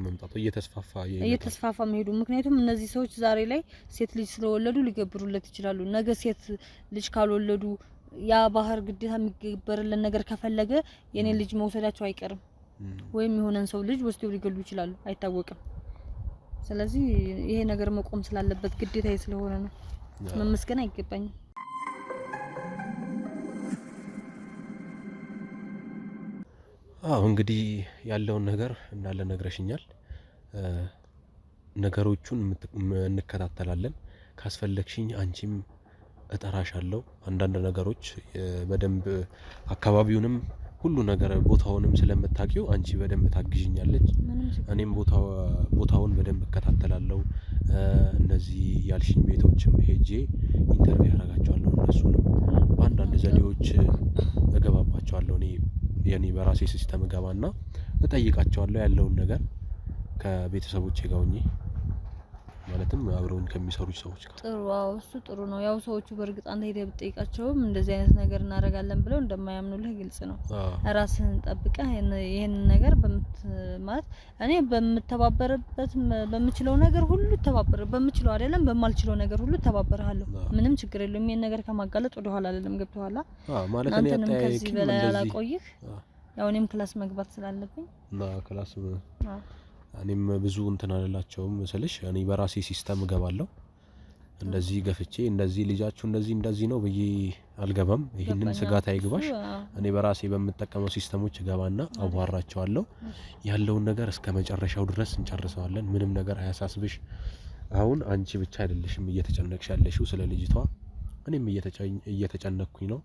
መምጣቱ
እየተስፋፋ መሄዱ። ምክንያቱም እነዚህ ሰዎች ዛሬ ላይ ሴት ልጅ ስለወለዱ ሊገብሩለት ይችላሉ። ነገ ሴት ልጅ ካልወለዱ ያ ባህር ግዴታ የሚገበርልን ነገር ከፈለገ የኔ ልጅ መውሰዳቸው አይቀርም። ወይም የሆነን ሰው ልጅ ወስደው ሊገሉ ይችላሉ፣ አይታወቅም። ስለዚህ ይሄ ነገር መቆም ስላለበት ግዴታዬ ስለሆነ ነው። መመስገን አይገባኝም።
እንግዲህ ያለውን ነገር እንዳለ ነግረሽኛል። ነገሮቹን እንከታተላለን። ካስፈለግሽኝ አንቺም እጠራሻለሁ። አንዳንድ ነገሮች በደንብ አካባቢውንም ሁሉ ነገር ቦታውንም ስለምታውቂው አንቺ በደንብ ታግዥኛለች። እኔም ቦታውን በደንብ እከታተላለሁ። እነዚህ ያልሽኝ ቤቶችም ሄጄ ኢንተርቪው ያደርጋቸዋለሁ። እነሱንም በአንዳንድ ዘዴዎች እገባባቸዋለሁ። እኔ በራሴ ሲስተም እገባና እጠይቃቸዋለሁ ያለውን ነገር ከቤተሰቦቼ ጋር ሆኜ ማለትም አብረውን ከሚሰሩ ሰዎች ጋር።
ጥሩ አዎ፣ እሱ ጥሩ ነው። ያው ሰዎቹ በእርግጥ አንተ ሄደህ ብትጠይቃቸውም እንደዚህ አይነት ነገር እናደርጋለን ብለው እንደማያምኑልህ ግልጽ ነው። ራስህን ጠብቀህ ይሄን ነገር ማለት እኔ በምተባበረበት በምችለው ነገር ሁሉ በምችለው አይደለም በማልችለው ነገር ሁሉ ተባበረሃለሁ። ምንም ችግር የለውም። ይሄን ነገር ከማጋለጥ ወደ ኋላ አይደለም። ገብቶሃል
ማለት እኔ
ከዚህ በላይ አላቆይህ። ያው እኔም ክላስ መግባት ስላለብኝ
ክላስ እኔም ብዙ እንትን አላላቸውም መስልሽ። እኔ በራሴ ሲስተም እገባለሁ። እንደዚህ ገፍቼ እንደዚህ ልጃችሁ እንደዚህ ነው ብዬ አልገባም። ይሄንን ስጋት አይግባሽ። እኔ በራሴ በመጠቀመው ሲስተሞች እገባና አዋራቸዋለሁ። ያለውን ነገር እስከ መጨረሻው ድረስ እንጨርሰዋለን። ምንም ነገር አያሳስብሽ። አሁን አንቺ ብቻ አይደለሽም እየተጨነቅሽ ያለሽው ስለ ልጅቷ፣ እኔም እየተጨነቅኩኝ ነው።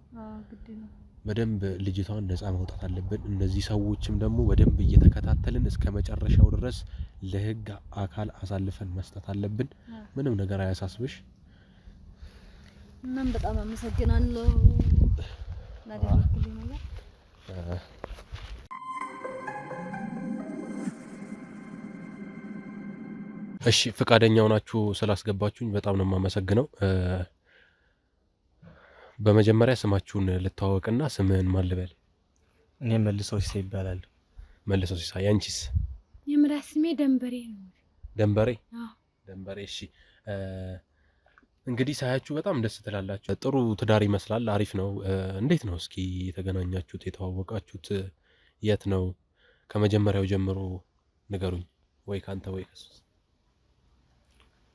ግድ ነው። በደንብ ልጅቷን ነፃ ማውጣት አለብን። እነዚህ ሰዎችም ደግሞ በደንብ እየተከታተልን እስከ መጨረሻው ድረስ ለህግ አካል አሳልፈን መስጠት አለብን። ምንም ነገር አያሳስብሽ።
እናም በጣም አመሰግናለሁ ላደረክልኝ ነገር።
እሺ ፍቃደኛ ሆናችሁ ስላስገባችሁኝ በጣም ነው የማመሰግነው። በመጀመሪያ ስማችሁን ልተዋወቅና ስምህን ማን ልበል?
እኔ መልሰው ሲሳይ ይባላል።
መልሰው ሲሳይ። ያንቺስ?
የምራስ ስሜ ደንበሬ ነው።
ደንበሬ? አዎ ደንበሬ። እሺ እንግዲህ ሳያችሁ በጣም ደስ ትላላችሁ። ጥሩ ትዳር ይመስላል። አሪፍ ነው። እንዴት ነው እስኪ የተገናኛችሁት የተዋወቃችሁት የት ነው? ከመጀመሪያው ጀምሮ ንገሩኝ። ወይ ካንተ ወይ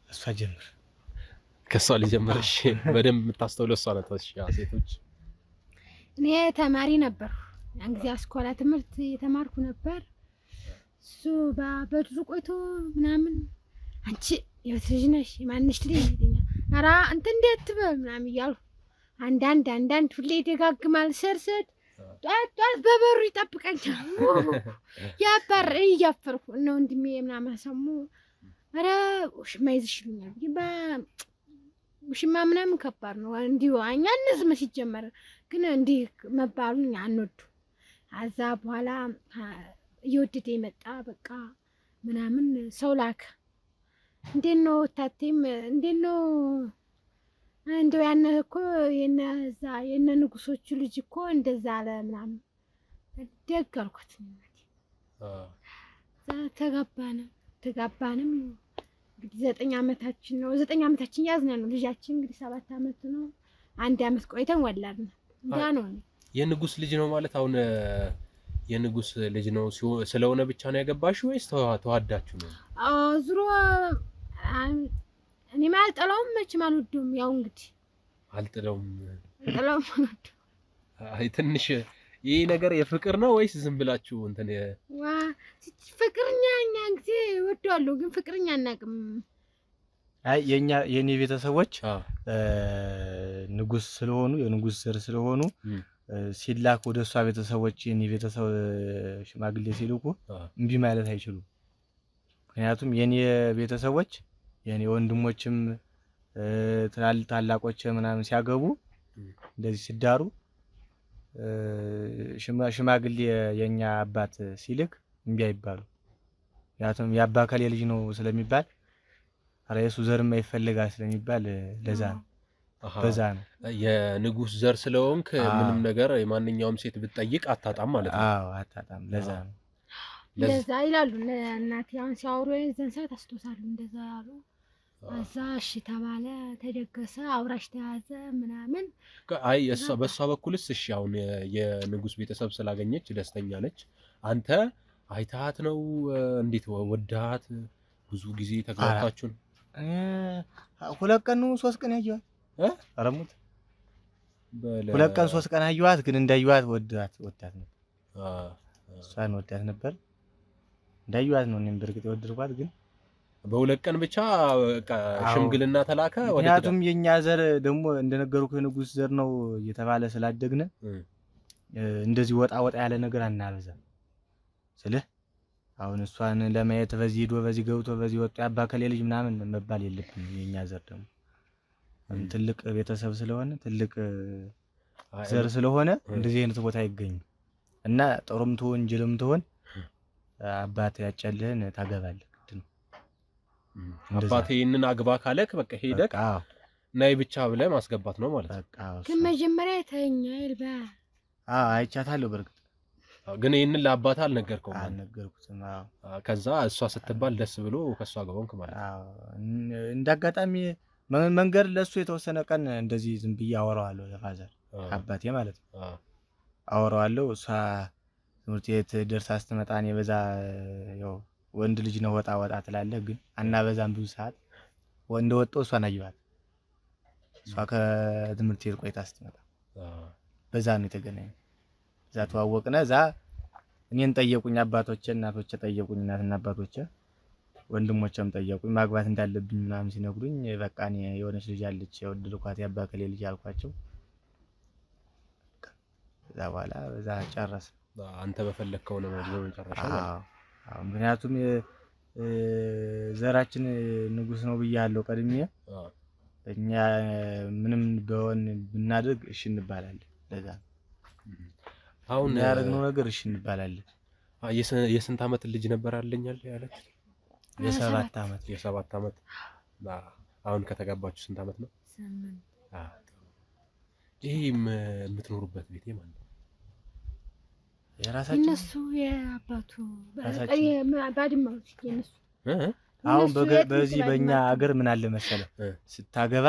እሷ ጀምር።
ከሷ ልጀምርሽ። በደንብ የምታስተውለው እሷ ናት። እሺ ሴቶች
እኔ ተማሪ ነበር ያን ጊዜ አስኮላ ትምህርት የተማርኩ ነበር። እሱ በድሩ ቆይቶ ምናምን አንቺ የት ልጅ ነሽ የማንሽ ልጅ ይለኛል። ኧረ አንተ እንዴት ትበል ምናምን እያልኩ አንዳንድ ሁሌ ይደጋግማል። ሰርሰድ ጧት በበሩ ይጠብቀኛል። ያባር እያፈርኩ ነው ወንድሜ ምናምን ሰሙ ኧረ ውሽማ ይዝሽ ይሉኛል። ውሽማ ምናምን ከባድ ነው እንዲሁ እኛ እንዝም ሲጀመር ግን እንዲህ መባሉን አንወዱ። አዛ በኋላ እየወደደ መጣ በቃ ምናምን ሰው ላከ። እንዴት ነው ታቴም እንዴት ነው እንደው ያን እኮ የነ ንጉሶቹ ልጅ እኮ እንደዛ አለ ምናምን ደግ አልኩት። ተጋባንም እንግዲህ 9 ዓመታችን ነው። 9 ዓመታችን ያዝና ነው ልጃችን እንግዲህ 7 ዓመት ነው። 1 ዓመት ቆይተን ወላድን። እንዳ ነው
የንጉስ ልጅ ነው ማለት አሁን የንጉስ ልጅ ነው ስለሆነ ብቻ ነው ያገባሽው ወይስ ተዋዳችሁ ነው?
ዙሮ እኔ ማልጠላውም መቼም አልወደውም። ያው እንግዲህ አልጠላውም።
አይ ትንሽ ይሄ ነገር የፍቅር ነው ወይስ ዝም ብላችሁ እንትን
ፍቅርኛ እኛ ጊዜ ወደዋለሁ ግን ፍቅርኛ አናውቅም።
አይ የኔ ቤተሰቦች ንጉስ ስለሆኑ የንጉስ ዘር ስለሆኑ ሲላክ ወደ እሷ ቤተሰቦች የኔ ቤተሰብ ሽማግሌ ሲልኩ እምቢ ማለት አይችሉም። ምክንያቱም የኔ ቤተሰቦች የኔ ወንድሞችም ታላቆች ምናምን ሲያገቡ እንደዚህ ሲዳሩ ሽማግሌ የኛ አባት ሲልክ እምቢ አይባሉ። ያቱም ያባ ከሌ ልጅ ነው ስለሚባል አሬሱ ዘርም አይፈልጋ ስለሚባል ለዛ ነው። በዛ ነው
የንጉስ ዘር ስለሆንክ ምንም ነገር የማንኛውም ሴት ብትጠይቅ አታጣም ማለት ነው።
አዎ አታጣም። ለዛ ነው
ለዛ ይላሉ እናቴ አሁን ሲያወሩ የዘን ሰዓት አስተውሳሉ እንደዛ ያሉ። አዛ እሺ ተባለ ተደገሰ አውራሽ ተያዘ ምናምን።
አይ በሷ በኩልስ እሺ አሁን የንጉስ ቤተሰብ ስላገኘች ደስተኛ ነች። አንተ አይታት ነው እንዴት ወዳት ብዙ ጊዜ ተጋብታችሁ?
2 ቀን ነው 3 ቀን ያየዋት አረሙት 2 ቀን 3 ቀን ያየዋት ግን እንዳየዋት ወዳት ነው። እሷን ወዳት ነበር እንዳየዋት ነው። እኔም በርግጥ ወደድኳት ግን
በ2 ቀን ብቻ ሽምግልና ተላከ።
ምክንያቱም የኛ ዘር ደግሞ እንደነገርኩ የንጉስ ዘር ነው እየተባለ ስላደግነ እንደዚህ ወጣ ያለ ነገር አናበዛ ስልህ አሁን እሷን ለማየት በዚህ ሄዶ በዚህ ገብቶ በዚህ ወጣ ያባ ከሌ ልጅ ምናምን መባል የለብንም። የኛ ዘር ደግሞ ትልቅ ቤተሰብ ስለሆነ ትልቅ ዘር ስለሆነ እንደዚህ አይነት ቦታ አይገኝም እና ጥሩም ትሆን ጅልም ትሆን አባት ያጨልህን ታገባለህ።
አባቴ ይሄንን አግባ ካለክ በቃ ሄደክ ናይ ብቻ ብለህ ማስገባት ነው ማለት ነው።
ግን መጀመሪያ ተኛ ይልባ
አይቻታለሁ። በርግጥ
ግን ይሄንን ለአባታ አልነገርከውም?
አልነገርኩትም።
ከዛ እሷ ስትባል ደስ ብሎ ከሷ ጋር ማለት ነው።
እንዳጋጣሚ መንገድ ለሱ የተወሰነ ቀን እንደዚህ ዝም ብዬ አወራዋለሁ ለፋዘር አባቴ ማለት ነው። አወራዋለሁ እሷ ትምህርት ቤት ደርሳ ስትመጣ እኔ በዛ ያው ወንድ ልጅ ነው ወጣ ትላለህ ግን አናበዛም። ብዙ ሰዓት ወንድ ወጣው እሷን አየኋት። እሷ ከትምህርት ቤት ቆይታ ስትመጣ በዛ ነው የተገናኘው። እዛ ተዋወቅነ። እዛ እኔን ጠየቁኝ አባቶቼ እናቶቼ ጠየቁኝ እናትና አባቶቼ ወንድሞቼም ጠየቁኝ ማግባት እንዳለብኝ ምናምን ሲነግሩኝ በቃ እኔ የሆነች ልጅ አለች የወደድኳት ያባ ከሌ ልጅ አልኳቸው። እዛ በኋላ በዛ ጨረስ።
አንተ በፈለከው ነው መጨረሻ ማለት ነው።
ምክንያቱም ዘራችን ንጉስ ነው ብያለሁ ቀድሜ። እኛ ምንም በሆን ብናደርግ እሺ እንባላለን። ለዛ
አሁን
ያደረግነው ነገር እሺ እንባላለን።
የስንት ዓመት ልጅ ነበር አለኛል ያለች?
የ7 ዓመት።
የ7 ዓመት። አሁን ከተጋባችሁ ስንት ዓመት ነው? 8። ይሄ የምትኖሩበት ቤት ማለት ነው
የራሳችን
እነሱ የአባቱ ባድማው የነሱ
አሁን በዚህ በእኛ ሀገር ምን አለ መሰለ ስታገባ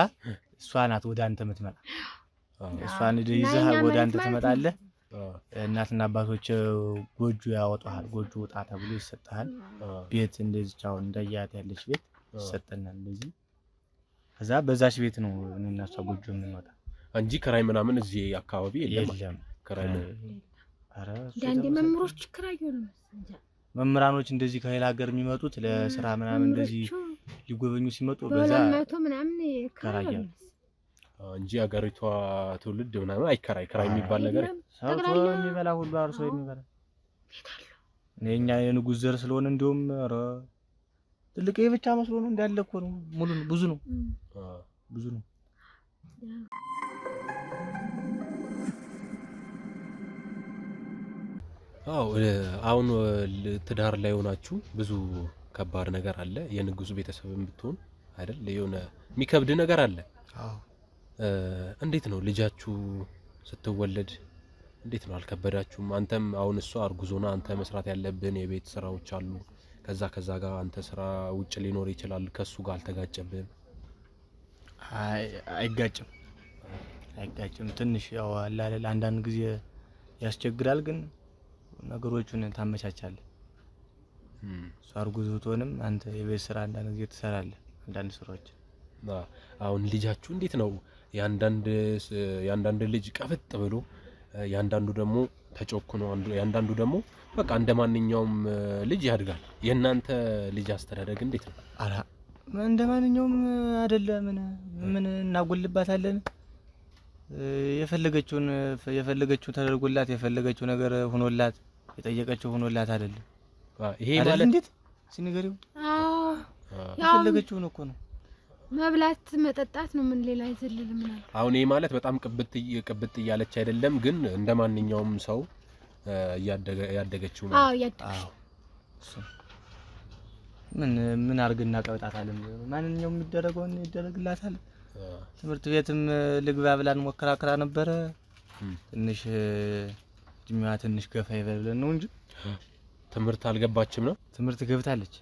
እሷ ናት ወደ አንተ የምትመጣ። እሷን ይዘህ ወደ አንተ ትመጣለህ። እናትና አባቶች ጎጆ ያወጣሃል። ጎጆ ወጣ ተብሎ ይሰጣል። ቤት እንደዚህ ቻው እንደያት ያለች ቤት ይሰጠናል እንደዚህ። ከዛ በዛች ቤት ነው እኔና እሷ ጎጆ የምንወጣ
እንጂ ከራይ ምናምን እዚህ አካባቢ የለም። ከራይ
ዳንዴ መምሮች ክራዩ ነው
መምራኖች እንደዚህ ከሌላ ሀገር የሚመጡት ለስራ ምናምን እንደዚህ ሊጎበኙ ሲመጡ በዛ
መቶ ምናምን ክራዩ
እንጂ አገሪቷ ትውልድ ምናምን አይከራይ ከራይ የሚባል ነገር
ሰርቶ የሚበላ ሁሉ አርሶ የሚበላ እኛ የንጉስ ዘር ስለሆነ እንደውም ኧረ ትልቅ ብቻ መስሎ ነው እንዳለ እኮ ነው ሙሉ ነው ብዙ ነው ብዙ ነው።
አሁን ትዳር ላይ ሆናችሁ ብዙ ከባድ ነገር አለ። የንጉስ ቤተሰብም ብትሆን አይደል የሆነ የሚከብድ ነገር አለ። እንዴት ነው ልጃችሁ ስትወለድ እንዴት ነው አልከበዳችሁም? አንተም አሁን እሷ አርጉዞና አንተ መስራት ያለብን የቤት ስራዎች አሉ። ከዛ ጋር አንተ ስራ ውጭ ሊኖር ይችላል። ከሱ ጋር አልተጋጨብህም?
አይጋጭም። ትንሽ ያው አላለ አንዳንድ ጊዜ ያስቸግራል፣ ግን ነገሮቹን ታመቻቻለህ። እሷ አርጉዞ ትሆንም አንተ የቤት ስራ አንዳንድ ጊዜ ትሰራለህ። አንዳንድ ስራዎች
አሁን ልጃችሁ እንዴት ነው? ያንዳንድ ልጅ ቀፍጥ ብሎ ያንዳንዱ ደግሞ ተጮክኖ ያንዳንዱ ደግሞ በቃ እንደማንኛውም ልጅ ያድጋል። የእናንተ ልጅ አስተዳደግ እንዴት ነው?
አራ እንደማንኛውም አይደለም። ምን እናጎልባታለን? የፈለገችው ተደርጎላት የፈለገችው ነገር ሆኖላት የጠየቀችው ሆኖላት አይደለም።
ይሄ ማለት
እንዴት ሲነገሪው የፈለገችው እኮ ነው።
መብላት መጠጣት ነው። ምን ሌላ አይዘልልም ማለት
አሁን ይሄ ማለት በጣም ቅብጥ እያለች አይደለም፣ ግን እንደማንኛውም ሰው ያደገችው ነው።
ያደገችው
ምን አርግና ቀብጣታለን? ማንኛውም የሚደረገውን ይደረግላታል። ትምህርት ቤትም ልግባ ብላን ሞከራከራ ነበረ። ትንሽ እድሜዋ ትንሽ ገፋ ይበልልን ነው እንጂ
ትምህርት አልገባችም ነው።
ትምህርት ገብታለች።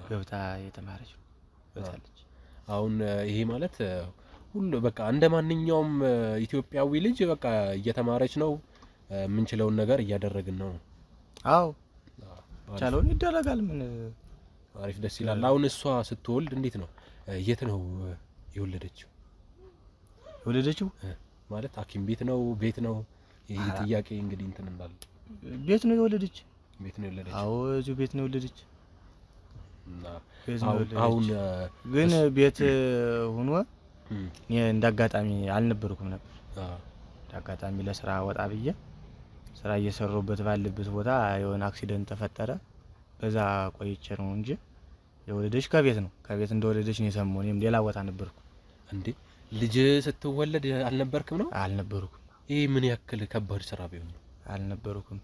ገብታ የተማረች ገብታለች።
አሁን ይሄ ማለት ሁሉ በቃ እንደማንኛውም ኢትዮጵያዊ ልጅ በቃ እየተማረች ነው። የምንችለውን ነገር እያደረግን ነው።
አዎ ቻለውን ይደረጋል። ምን
አሪፍ ደስ ይላል። አሁን እሷ ስትወልድ እንዴት ነው? የት ነው የወለደችው? ማለት ሐኪም ቤት ነው ቤት ነው? ይሄ ጥያቄ እንግዲህ እንትን እንዳለ
ቤት ነው የወለደች።
አዎ
እዚሁ ቤት ነው የወለደች።
አሁን
ግን ቤት ሆኖ እንዳጋጣሚ አልነበርኩም ነበር። እንዳጋጣሚ ለስራ ወጣ ብዬ ስራ እየሰራሁበት ባለበት ቦታ የሆነ አክሲደንት ተፈጠረ። በዛ ቆይቼ ነው እንጂ የወለደች ከቤት ነው። ከቤት እንደወለደች ነው የሰማሁ። እኔም ሌላ ቦታ ነበርኩ።
እንዴ ልጅ ስትወለድ አልነበርክም ነው?
አልነበርኩም።
ይሄ ምን ያክል ከባድ ስራ ቢሆን ነው?
አልነበርኩም።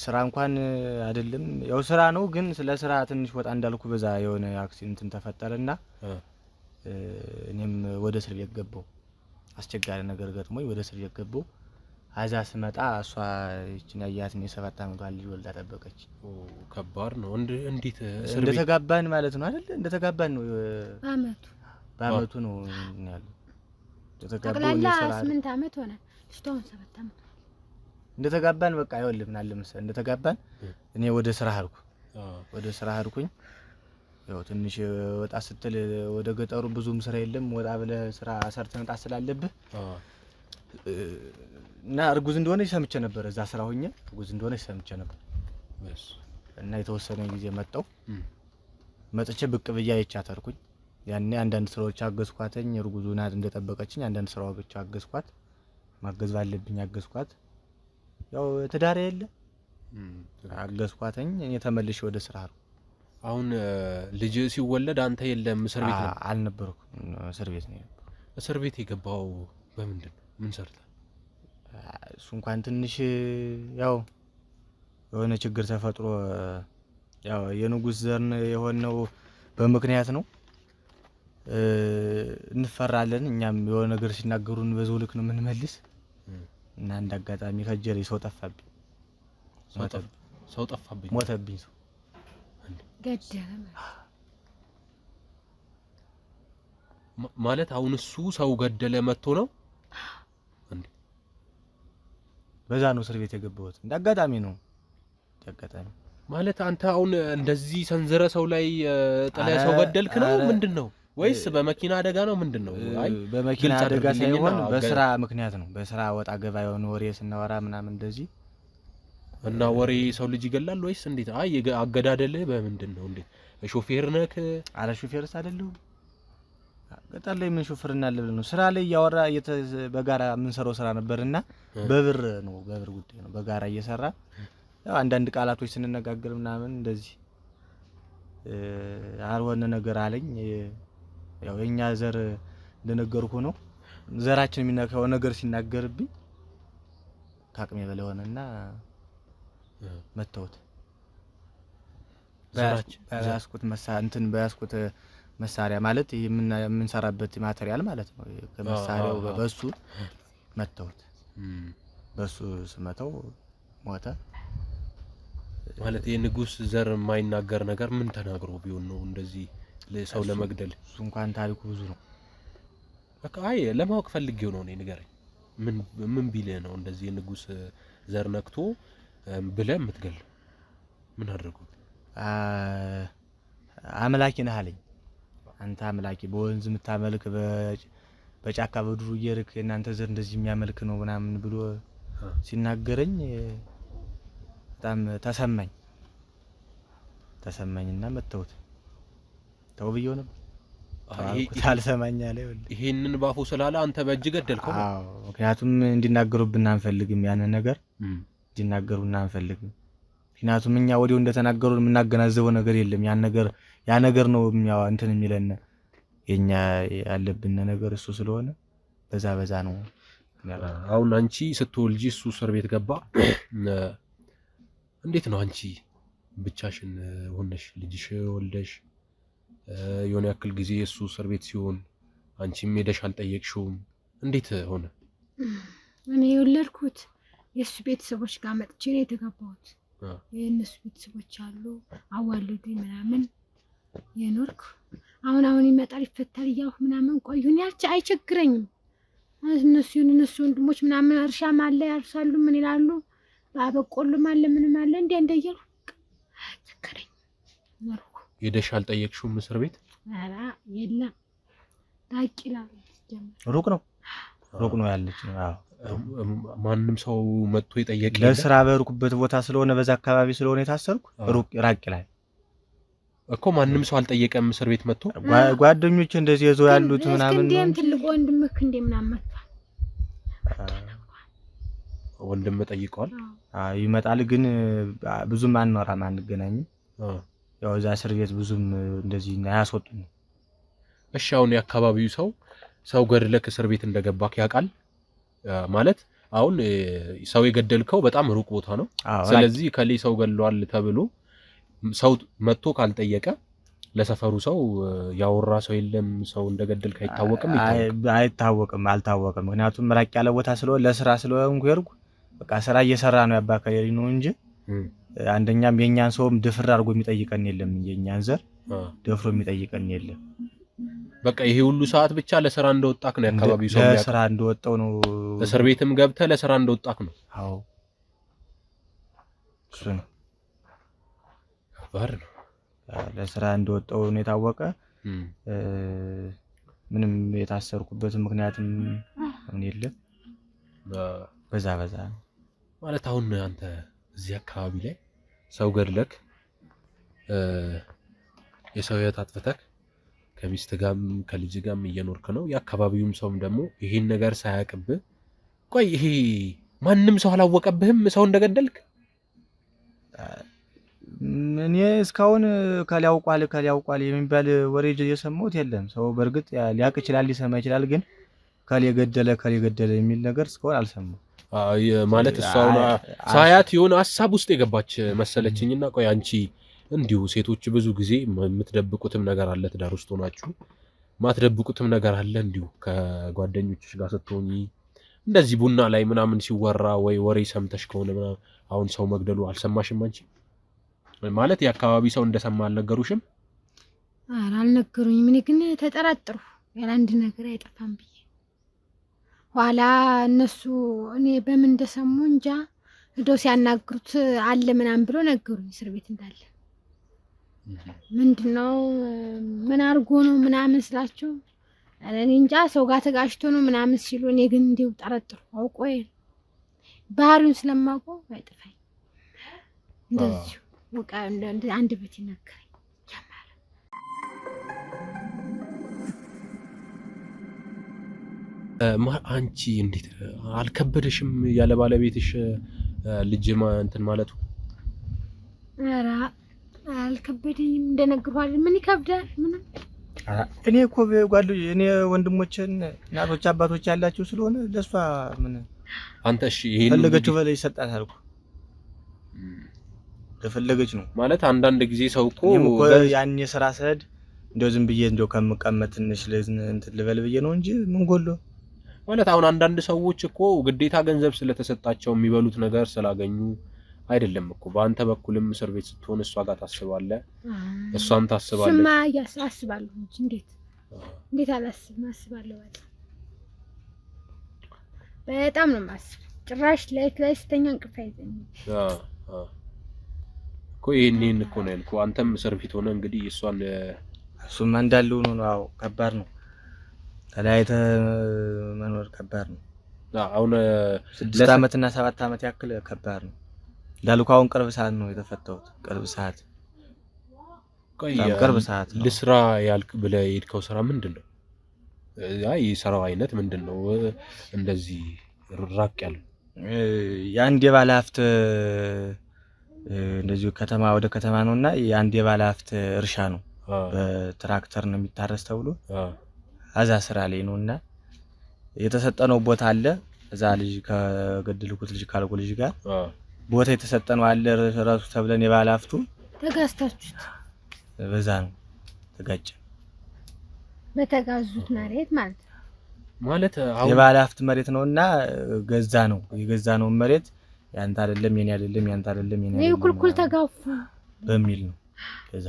ስራ እንኳን አይደለም ያው ስራ ነው፣ ግን ስለ ስራ ትንሽ ወጣ እንዳልኩ በዛ የሆነ አክሲደንት ተፈጠረና እኔም ወደ እስር ቤት ገባሁ። አስቸጋሪ ነገር ገጥሞኝ ወደ እስር ቤት ገባሁ። አዛ ስመጣ እሷ እቺን ያያትን የ7 ዓመቷን ልጅ ወልዳ ጠበቀች።
ከባድ ነው። እንዴት
እንደተጋባን ማለት ነው አይደል? እንደተጋባን ነው በአመቱ ነው ያለው።
እንደተጋባን 8 ዓመት ሆነ። ልጅቷን 7 ዓመት
እንደተጋባን በቃ ይኸውልህ ምን አለ መሰለህ፣ እንደተጋባን እኔ ወደ ስራ ሄድኩኝ። ያው ትንሽ ወጣ ስትል ወደ ገጠሩ ብዙም ስራ የለም። ወጣ ብለህ ስራ ሰርተህ መጣ ስላለብህ እና እርጉዝ እንደሆነች ሰምቼ ነበር። እዛ ስራ ሆኜ እርጉዝ እንደሆነች ሰምቼ ነበር። እና የተወሰነ ጊዜ መጥቼ ብቅ ብዬ አይቻተርኩኝ። ያኔ አንዳንድ ስራዎች አገዝኳተኝ። እርጉዙ ናት እንደጠበቀችኝ አንዳንድ ስራዎች አገዝኳት። ማገዝ ባለብኝ አገዝኳት። ያው ትዳር የለ አገዝኳተኝ። እኔ ተመልሼ ወደ ስራ ነው።
አሁን ልጅ ሲወለድ አንተ የለም እስር ቤት ነው?
አልነበርኩም። እስር ቤት ነው የነበርኩ።
እስር ቤት የገባው በምንድን ነው? ምን ሰርተህ?
እሱ እንኳን ትንሽ ያው የሆነ ችግር ተፈጥሮ ያው የንጉስ ዘር የሆነው በምክንያት ነው። እንፈራለን እኛም የሆነ ነገር ሲናገሩን በዛው ልክ ነው የምንመልስ እና እንዳጋጣሚ ከጀሬ ሰው ጠፋብኝ። ሞተብኝ። ሰው
ገደለ
ማለት አሁን እሱ ሰው ገደለ መጥቶ ነው እንዴ?
በዛ ነው እስር ቤት የገባሁት። እንዳጋጣሚ ነው። እንዳጋጣሚ
ማለት አንተ አሁን እንደዚህ ሰንዝረ ሰው ላይ ጥለ ሰው ገደልክ ነው ምንድነው? ወይስ በመኪና አደጋ ነው ምንድነው?
አይ በመኪና አደጋ ሳይሆን በስራ ምክንያት ነው። በስራ ወጣ ገባ የሆነ ወሬ ስናወራ ምናምን እንደዚህ
እና ወሬ ሰው ልጅ ይገላል ወይስ እንዴት? አይ አገዳደልህ በምንድነው? እንዴት ሾፌር ነህ?
አረ ሾፌርስ አይደለሁ ገጠር ላይ ምን ሹፍርና አለ ብለን ነው ስራ ላይ ያወራ በጋራ የምንሰራው ስራ ነበርና በብር ጉዳይ ነው በጋራ እየሰራ ያው አንዳንድ ቃላቶች ስንነጋገር ምናምን እንደዚህ አልሆነ ነገር አለኝ። ያው የኛ ዘር እንደነገርኩ ነው ዘራችን የሚነካው ነገር ሲናገርብኝ ካቅሜ በላይ ሆነና መተውት በያስኩት በያስኩት መሳሪያ ማለት የምንሰራበት ማቴሪያል ማለት ነው። ከመሳሪያው በሱ መተውት በሱ ስመተው ሞተ።
ማለት የንጉስ ዘር የማይናገር ነገር ምን ተናግሮ ቢሆን ነው እንደዚህ ሰው ለመግደል?
እሱ እንኳን ታሪኩ ብዙ ነው።
በቃ አይ ለማወቅ ፈልጌው ነው። እኔ ንገረኝ፣ ምን ቢልህ ነው እንደዚህ የንጉስ ዘር ነክቶ ብለህ የምትገል? ምን አድርጎ?
አምላኪ ነህ አለኝ። አንተ አምላኪ በወንዝ የምታመልክ በጫካ በዱሩ እየርክ እናንተ ዘር እንደዚህ የሚያመልክ ነው ምናምን ብሎ ሲናገረኝ በጣም ተሰማኝና መተውት ተው ብየው ነበር። አልሰማኝ አለ።
ይሄንን ባፉ ስላለ አንተ በእጅ ገደልከው?
አዎ፣ ምክንያቱም እንዲናገሩብን አንፈልግም። ያን ነገር እንዲናገሩብን አንፈልግም። ምክንያቱም እኛ ወዲያው እንደተናገሩ የምናገናዘበው ነገር የለም። ያ ነገር ነው እንትን የሚለን የኛ ያለብን ነገር እሱ ስለሆነ በዛ ነው።
አሁን አንቺ ስትወልጂ እሱ እስር ቤት ገባ። እንዴት ነው አንቺ ብቻሽን ሆነሽ ልጅሽ ወልደሽ የሆነ ያክል ጊዜ እሱ እስር ቤት ሲሆን አንቺም ሄደሽ አልጠየቅሽውም? እንዴት ሆነ?
እኔ የወለድኩት የእሱ ቤተሰቦች ጋር መጥቼ ነው የተጋባሁት። የእነሱ ቤተሰቦች አሉ አዋልዱኝ ምናምን የኖርኩ። አሁን ይመጣል ይፈታል እያልኩ ምናምን ቆዩኝ። አይቸግረኝም። እነሱ ወንድሞች ምናምን እርሻም አለ ያርሳሉ ምን ይላሉ፣ በቆሎም አለ ምንም አለ እንደያልኩ ቸገረኝ ኖርኩ።
ሄደሽ አልጠየቅሽውም እስር ቤት?
ኧረ የለም ራቅ ይላል።
ሩቅ ነው ያለች። አዎ
ማንም ሰው መጥቶ ይጠየቅ?
ለስራ በርኩበት ቦታ ስለሆነ በዛ አካባቢ ስለሆነ የታሰርኩ ራቅ ይላል
እኮ። ማንም ሰው አልጠየቀም እስር ቤት መጥቶ?
ጓደኞች እንደዚህ ይዘው ያሉት ምናምን ነው።
ትልቅ ወንድምህ እንደ ምናምን መጣ።
ወንድም ጠይቀዋል?
አዎ ይመጣል፣ ግን ብዙም አንኖራም አንገናኝም። ያው እዛ እስር ቤት ብዙም እንደዚህ አያስወጡም።
እሺ አሁን የአካባቢው ሰው ገድለክ እስር ቤት እንደገባክ ያውቃል ማለት? አሁን ሰው የገደልከው በጣም ሩቅ ቦታ ነው። ስለዚህ ከሌ ሰው ገድሏል ተብሎ ሰው መጥቶ ካልጠየቀ ለሰፈሩ ሰው ያወራ ሰው የለም። ሰው እንደገደልክ አይታወቅም። አልታወቅም። ምክንያቱም ራቅ ያለ ቦታ ስለሆነ ለስራ ስለሆንኩ የርኩ በቃ ስራ እየሰራ ነው ያባከለኝ ነው እንጂ አንደኛም የኛን ሰውም ድፍር አድርጎ የሚጠይቀን የለም። የኛን ዘር ደፍሮ የሚጠይቀን የለም። በቃ ይሄ ሁሉ ሰዓት ብቻ ለስራ እንደወጣክ ነው ያካባቢው ሰው ያውቃል።
ለስራ እንደወጣው ነው።
እስር ቤትም ገብተህ ለስራ እንደወጣክ ነው።
አዎ እሱ ነው
ባር ነው።
ለስራ እንደወጣው ነው የታወቀ። ምንም የታሰርኩበት ምክንያትም የለም። በዛ
ማለት አሁን አንተ እዚህ አካባቢ ላይ ሰው ገድለክ የሰው ሕይወት አጥፍተክ ከሚስት ጋርም ከልጅ ጋርም እየኖርክ ነው። የአካባቢውም ሰውም ደግሞ ይሄን ነገር ሳያውቅብህ፣ ቆይ ይሄ ማንም ሰው አላወቀብህም ሰው እንደገደልክ?
እኔ እስካሁን ከሊያውቋል የሚባል ወሬ የሰማሁት የለም። ሰው በእርግጥ ሊያውቅ ይችላል ሊሰማ ይችላል፣ ግን ከሌ ገደለ የሚል ነገር እስካሁን አልሰማሁም።
ማለት እሷውና ሳያት የሆነ ሐሳብ ውስጥ የገባች መሰለችኝና ቆይ አንቺ እንዲሁ ሴቶች ብዙ ጊዜ የምትደብቁትም ነገር አለ፣ ትዳር ውስጥ ሆናችሁ ማትደብቁትም ነገር አለ። እንዲሁ ከጓደኞችሽ ጋር ስትሆኚ እንደዚህ ቡና ላይ ምናምን ሲወራ ወይ ወሬ ሰምተሽ ከሆነ ምናምን አሁን ሰው መግደሉ አልሰማሽም አንቺ? ማለት የአካባቢ ሰው እንደሰማ አልነገሩሽም?
ኧረ አልነገሩኝም። እኔ ግን ተጠራጥሩ ያለ አንድ ነገር አይጠፋም ብዬ ኋላ እነሱ እኔ በምን እንደሰሙ እንጃ ሄደው ሲያናግሩት አለ ምናምን ብሎ ነገሩኝ። እስር ቤት እንዳለ ምንድነው ምን አርጎ ነው ምናምን ስላቸው እኔ እንጃ ሰው ጋር ተጋጭቶ ነው ምናምን ሲሉ፣ እኔ ግን እንዲሁ ጠረጥሩ አውቆ ባህሪውን ስለማውቀው አይጠፋኝ እንደዚህ ወቃ እንደ አንድ በት ይነገረኝ ጀመረ።
አንቺ እንዴት አልከበደሽም ያለ ባለቤትሽ ልጅ እንትን ማለቱ?
ኧረ አልከበደኝም። እንደነገርኩህ ምን ይከብዳል? ምን
እኔ እኮ እኔ ወንድሞችን እናቶች አባቶች ያላችሁ ስለሆነ ለሷ ምን
አንተ እሺ ይሄን
ፈለገችው በላይ ይሰጣታል እኮ ለፈለገች ነው
ማለት። አንዳንድ ጊዜ ሰው እኮ
ያን የሥራ ሰድ እንደው ዝም ብዬ እንደው ከምቀመጥ ትንሽ እንትን ልበል ብዬ ነው እንጂ ምን ጎሎ
ማለት። አሁን አንዳንድ ሰዎች እኮ ግዴታ ገንዘብ ስለተሰጣቸው የሚበሉት ነገር ስላገኙ አይደለም እኮ። በአንተ በኩልም እስር ቤት ስትሆን እሷ ጋር ታስባለህ፣ እሷም ታስባለች።
ስማ አስባለሁ እንጂ እንዴት አላስብም? አስባለሁ በጣም ነው የማስበው። ጭራሽ ላይ ስተኛ እንቅልፍ አይዘኝም
እኮ። ይሄን እኮ ነው ያልኩህ። አንተም እስር ቤት ሆነ እንግዲህ
እሱማ እንዳለው ነው። አዎ ከባድ ነው። ተለያይተ መኖር ከባድ ነው።
አሁን
6 አመት እና 7 አመት ያክል ከባድ ነው። እንዳልኩ አሁን ቅርብ ሰዓት ነው የተፈታሁት። ቅርብ ሰዓት
ልስራ ያልክ ብለህ የሄድከው ስራ ምንድነው? የስራው አይነት ምንድነው? እንደዚህ ራቅ ያለ
የአንድ የባለ ሀብት እንደዚሁ ከተማ ወደ ከተማ ነውና የአንድ የባለ ሀብት እርሻ ነው። በትራክተር ነው የሚታረስ ተብሎ አዛ ስራ ላይ ነውና የተሰጠነው ቦታ አለ። እዛ ልጅ ከገደልኩት ልጅ ካልኩ ልጅ ጋር ቦታ የተሰጠነው አለ ራሱ ተብለን የባለ ሀብቱ
ተጋዝታችሁት
በዛ ነው ተጋጨ።
በተጋዙት መሬት ማለት
አሁን
የባለ ሀብት መሬት ነውና ገዛ ነው የገዛነው መሬት ያንተ አይደለም የኔ አይደለም ያንተ አይደለም የኔ አይደለም
ኩልኩል ተጋፉ በሚል
ነው ከዛ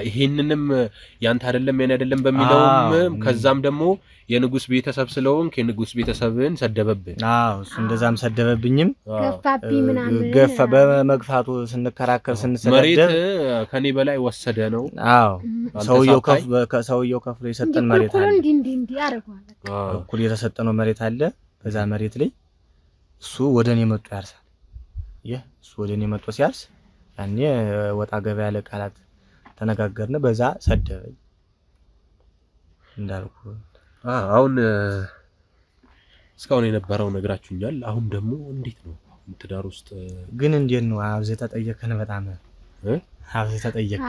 ይሄንንም ያንተ አይደለም የኔ አይደለም በሚለውም ከዛም ደግሞ የንጉስ ቤተሰብ ስለሆንክ የንጉስ ቤተሰብን ሰደበብኝ።
እሱ እንደዛም ሰደበብኝም
ገፋብኝ ምናምን
ገፋ በመግፋቱ ስንከራከር ስንሰደብ
መሬት ከኔ በላይ ወሰደ ነው።
ሰውየው ከፍሎ የሰጠን መሬት አለ።
እንዲ ያረጋል
እኩል የተሰጠነው መሬት አለ። በዛ መሬት ላይ እሱ ወደኔ መጥቶ ያርሳል። እሱ ወደኔ መጥቶ ሲያርስ ያኔ ወጣ ገበያ ያለ ቃላት ተነጋገርነ። በዛ ሰደበኝ እንዳልኩ።
አሁን እስካሁን የነበረው ነግራችሁኛል። አሁን ደግሞ እንዴት ነው ትዳር ውስጥ
ግን እንዴት ነው? አብዘህ ተጠየቀን። በጣም አብዘህ ተጠየቀ።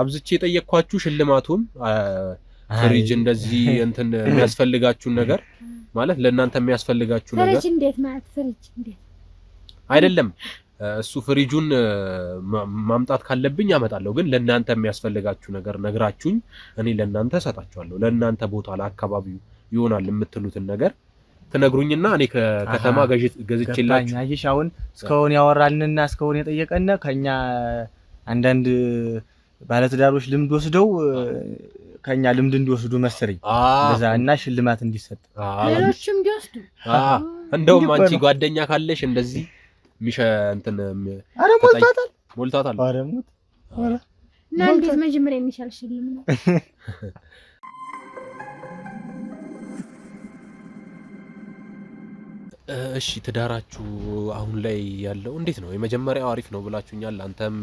አብዝቼ የጠየቅኳችሁ ሽልማቱም ፍሪጅ እንደዚህ እንትን የሚያስፈልጋችሁ ነገር ማለት ለእናንተ የሚያስፈልጋችሁ ነገር
ፍሪጅ እንዴት ማለት ፍሪጅ እንዴት
አይደለም። እሱ ፍሪጁን ማምጣት ካለብኝ አመጣለሁ። ግን ለእናንተ የሚያስፈልጋችሁ ነገር ነግራችሁኝ እኔ ለእናንተ ሰጣችኋለሁ። ለእናንተ ቦታ ለአካባቢው ይሆናል የምትሉትን ነገር ትነግሩኝና እኔ ከከተማ ገዝቼላችሁ።
አይሽ አሁን እስካሁን ያወራልንና እስካሁን የጠየቀና ከኛ አንዳንድ ባለትዳሮች ልምድ ወስደው ከኛ ልምድ እንዲወስዱ መሰለኝ በዛ እና ሽልማት እንዲሰጥ
ሌሎችም እንዲወስዱ።
እንደውም አንቺ ጓደኛ ካለሽ እንደዚህ ሚሻ እንትን ሞልታታል።
እና እንዴት መጀመሪያ የሚሻል ሽልም ነው?
እሺ ትዳራችሁ አሁን ላይ ያለው እንዴት ነው? የመጀመሪያው አሪፍ ነው ብላችሁኛል። አንተም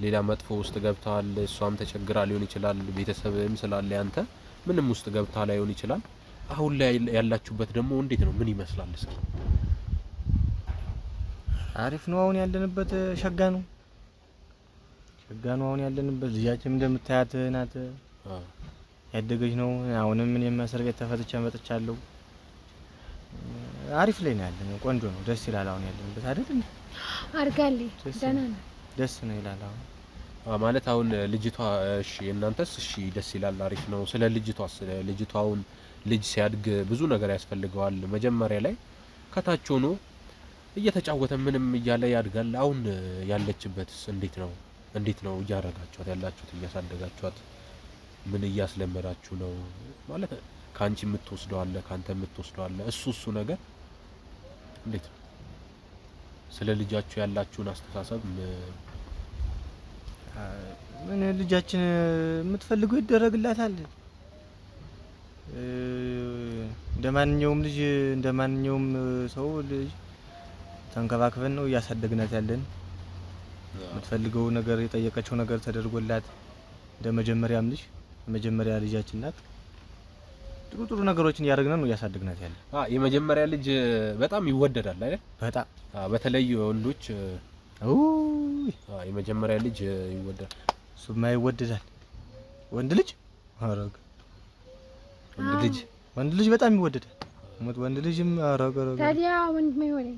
ሌላ መጥፎ ውስጥ ገብታል፣ እሷም ተቸግራ ሊሆን ይችላል፣ ቤተሰብም ስላለ አንተ ምንም ውስጥ ገብታ ላይሆን ይችላል። አሁን ላይ ያላችሁበት ደግሞ እንዴት ነው? ምን ይመስላል? እስኪ
አሪፍ ነው። አሁን ያለንበት ሸጋ ነው አሁን ያለንበት። ልጃችን እንደምታያት ናት፣ ያደገች ነው። አሁንም እኔም እስር ቤት ተፈትቼ መጥቻለሁ። አሪፍ ላይ ነው ያለነው። ቆንጆ ነው፣ ደስ ይላል። አሁን ያለንበት አይደል?
አርጋለች ደህና ነው፣
ደስ ነው ይላል። አሁን
ማለት አሁን ልጅቷ እሺ፣ እናንተስ እሺ፣ ደስ ይላል፣ አሪፍ ነው። ስለ ልጅቷ አሁን ልጅ ሲያድግ ብዙ ነገር ያስፈልገዋል። መጀመሪያ ላይ ከታች ሆኖ እየተጫወተ ምንም እያለ ያድጋል። አሁን ያለችበትስ እንዴት ነው እያረጋችኋት ያላችሁት? እያሳደጋችኋት ምን እያስለመዳችሁ ነው? ማለት ካንቺ የምትወስደው አለ፣ ካንተ የምትወስደው አለ። እሱ ነገር እንዴት ነው? ስለ ልጃችሁ ያላችሁን አስተሳሰብ
ምን ልጃችን የምትፈልገው ይደረግላታል። እንደማንኛውም ልጅ እንደማንኛውም ሰው ልጅ ተንከባክበን ነው እያሳደግናት ያለን። የምትፈልገው ነገር የጠየቀችው ነገር ተደርጎላት እንደመጀመሪያም ልጅ የመጀመሪያ ልጃችን ናት። ጥሩ ነገሮችን እያደረግን ነው እያሳደግናት ያለ።
የመጀመሪያ ልጅ በጣም ይወደዳል አይደል?
በጣም
በተለይ ወንዶች የመጀመሪያ ልጅ ይወደዳል።
እሱማ ይወደዳል። ወንድ ልጅ አረጋ ወንድ ልጅ በጣም ይወደዳል። ወንድ ልጅም አረጋ
ታዲያ ወንድ ምን ይሆነ?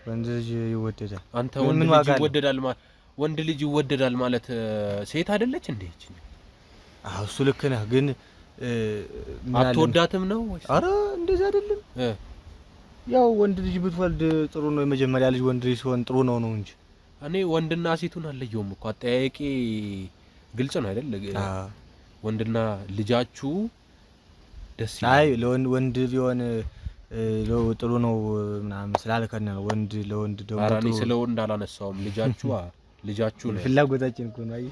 ወንድ ልጅ ይወደዳል።
አንተ ወንድ ልጅ ይወደዳል ማለት ወንድ ልጅ ይወደዳል ማለት ሴት አይደለች እንዴ?
እሱ ልክ ነህ፣ ግን
አትወዳትም ነው ወይስ?
አረ እንደዛ አይደለም። ያው ወንድ ልጅ ብትወልድ ጥሩ ነው። የመጀመሪያ ልጅ ወንድ ልጅ ሲሆን ጥሩ ነው እንጂ
እኔ ወንድና ሴቱን አለየውም እኮ አጠያየቄ ግልጽ ነው አይደል? ወንድና ልጃችሁ ደስ ይላል።
አይ ለወንድ ቢሆን ጥሩ ነው ምናምን ስላልከነ ነው። ወንድ ለወንድ ደግሞ
ጥሩ። አራኒ ስለ ወንድ አላነሳውም። ልጃችሁ ነው
ፍላጎታችን እኮ ነው። አይ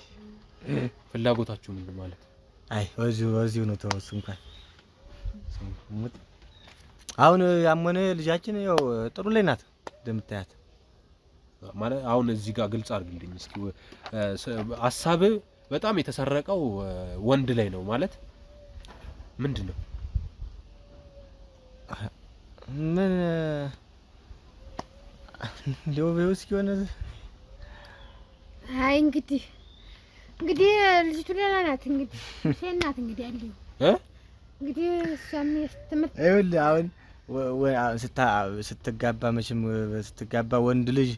ፍላጎታችሁ ምን ማለት?
አይ ወዚሁ ነው ተወሱ እንኳን አሁን ያመነ ልጃችን ያው ጥሩ ላይ ናት እንደምታያት
ማለት። አሁን እዚህ ጋር ግልጽ አድርግልኝ እስኪ ሐሳብ በጣም የተሰረቀው ወንድ ላይ ነው ማለት ምንድነው?
ምን ሊወበውስ ይሆነ?
አይ እንግዲህ ልጅቱ ደህና ናት። እንግዲህ ሴት ናት እንግዲህ ያለው እንግዲህ ሰምስ ትምህርት
ይኸውልህ አሁን ስትጋባ ወንድ ልጅ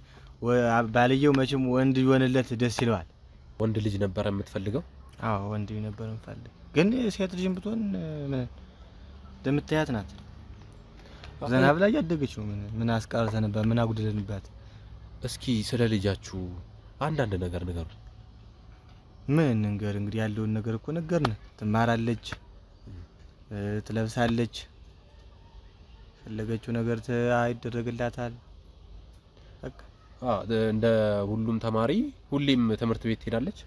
ባልየው መቼም ወንድ ይሆንለት ደስ ይለዋል።
ወንድ ልጅ ነበር የምትፈልገው?
አዎ ወንድ ነበር የምፈልግ፣ ግን ሴት ልጅም ብትሆን እንደምታያት ናት። ዘና ብላ ያደገች ነው። ምን አስቀርተ ነበር? ምን አጉድለንባት?
እስኪ ስለ ልጃችሁ አንዳንድ ነገር ንገሩ።
ምን ነገር እንግዲህ ያለውን ነገር እኮ ነገርን። ትማራለች፣ ትለብሳለች፣ ፈለገችው ነገር ይደረግላታል። በቃ
እንደ ሁሉም ተማሪ ሁሌም ትምህርት ቤት ትሄዳለች?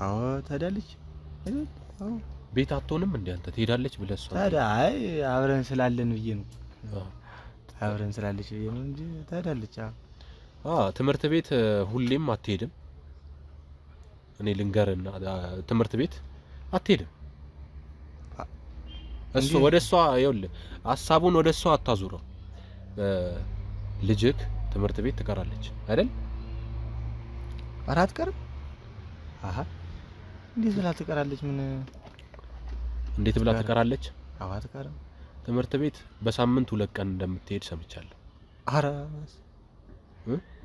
አዎ ትሄዳለች። አዎ
ቤት አትሆንም እንዴ አንተ ትሄዳለች ብለህ እሷ?
ታዲያ አይ አብረን ስላለን ብዬ ነው። አብረን ስላለች ብዬ ነው እንጂ ትሄዳለች።
ትምህርት ቤት ሁሌም አትሄድም። እኔ ልንገርና ትምህርት ቤት አትሄድም። እሱ ወደሷ ይኸውልህ ሐሳቡን ወደሷ አታዙረው። ልጅክ ትምህርት ቤት ትቀራለች አይደል?
አራት ቀርም እንዴት ብላ ትቀራለች? ምን
እንዴት ብላ ትቀራለች?
አትቀርም።
ትምህርት ቤት በሳምንት 2 ቀን እንደምትሄድ ሰምቻለሁ።
አራስ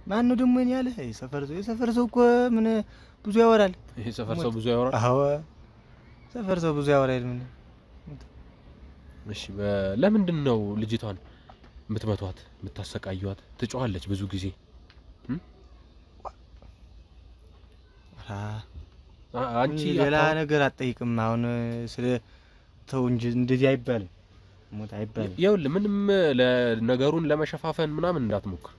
ማን ነው ደግሞ ያለ? የሰፈር ሰው እኮ ምን ብዙ ያወራል።
የሰፈር ሰው ብዙ ያወራል?
አዎ ሰፈር ሰው ብዙ ያወራል። ምን
እሺ ለምንድን ነው ልጅቷን የምትመቷት የምታሰቃዩት? ትጮኻለች ብዙ ጊዜ። አንቺ
ሌላ ነገር አትጠይቅም። አሁን ስለ ተው እንጂ እንደዚህ አይባልም። ሞት አይባልም።
ይኸውልህ ምንም ለነገሩን ለመሸፋፈን ምናምን እንዳትሞክር።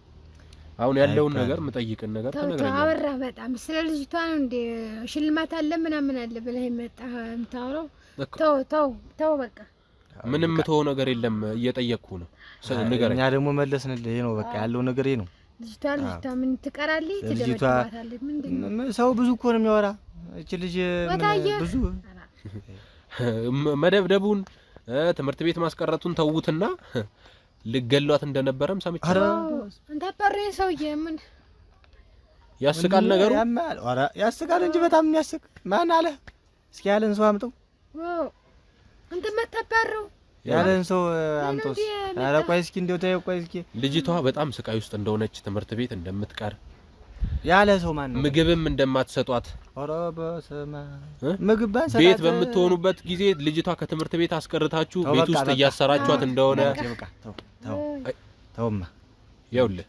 አሁን ያለውን ነገር የምጠይቅን ነገር ተነግረኛል።
አወራ በጣም ስለ ልጅቷ ነው እንደ ሽልማት አለ ምናምን አለ ብለህ የመጣህ የምታወራው። ተው በቃ
ምንም ተው ነገር የለም። እየጠየቅኩ ነው ንገረኝ።
እኛ ደግሞ መለስንልህ። ይሄ ነው በቃ ያለው ነገር ይሄ ነው።
ልጅቷ ምን ትቀራለች? ትደበድባታለች? ምንድነው?
ሰው ብዙ እኮ ነው የሚያወራ። እቺ ልጅ ብዙ
መደብደቡን ትምህርት ቤት ማስቀረቱን ተውትና ልገሏት እንደነበረም ሰምቻለሁ።
አንተ አጣሪኝ ሰውዬ ምን
ያስቃል ነገሩ?
ኧረ ያስቃል እንጂ በጣም የሚያስቅ ማን አለ? እስኪ ያለን ሰው አምጠው።
አንተ መጣጣረው
ያለን ሰው አምጠው። ኧረ ቆይ እስኪ እንደው ተይው። ቆይ እስኪ
ልጅቷ በጣም ስቃይ ውስጥ እንደሆነች ትምህርት ቤት እንደምትቀር
ያለ ሰው ማን ነው?
ምግብም እንደማትሰጧት።
ኧረ በስመ አብ ምግብ ባንሰጣት
ቤት በምትሆኑበት ጊዜ ልጅቷ ከትምህርት ቤት አስቀርታችሁ ቤት ውስጥ እያሰራችኋት እንደሆነ
ተውማ።
ይኸውልህ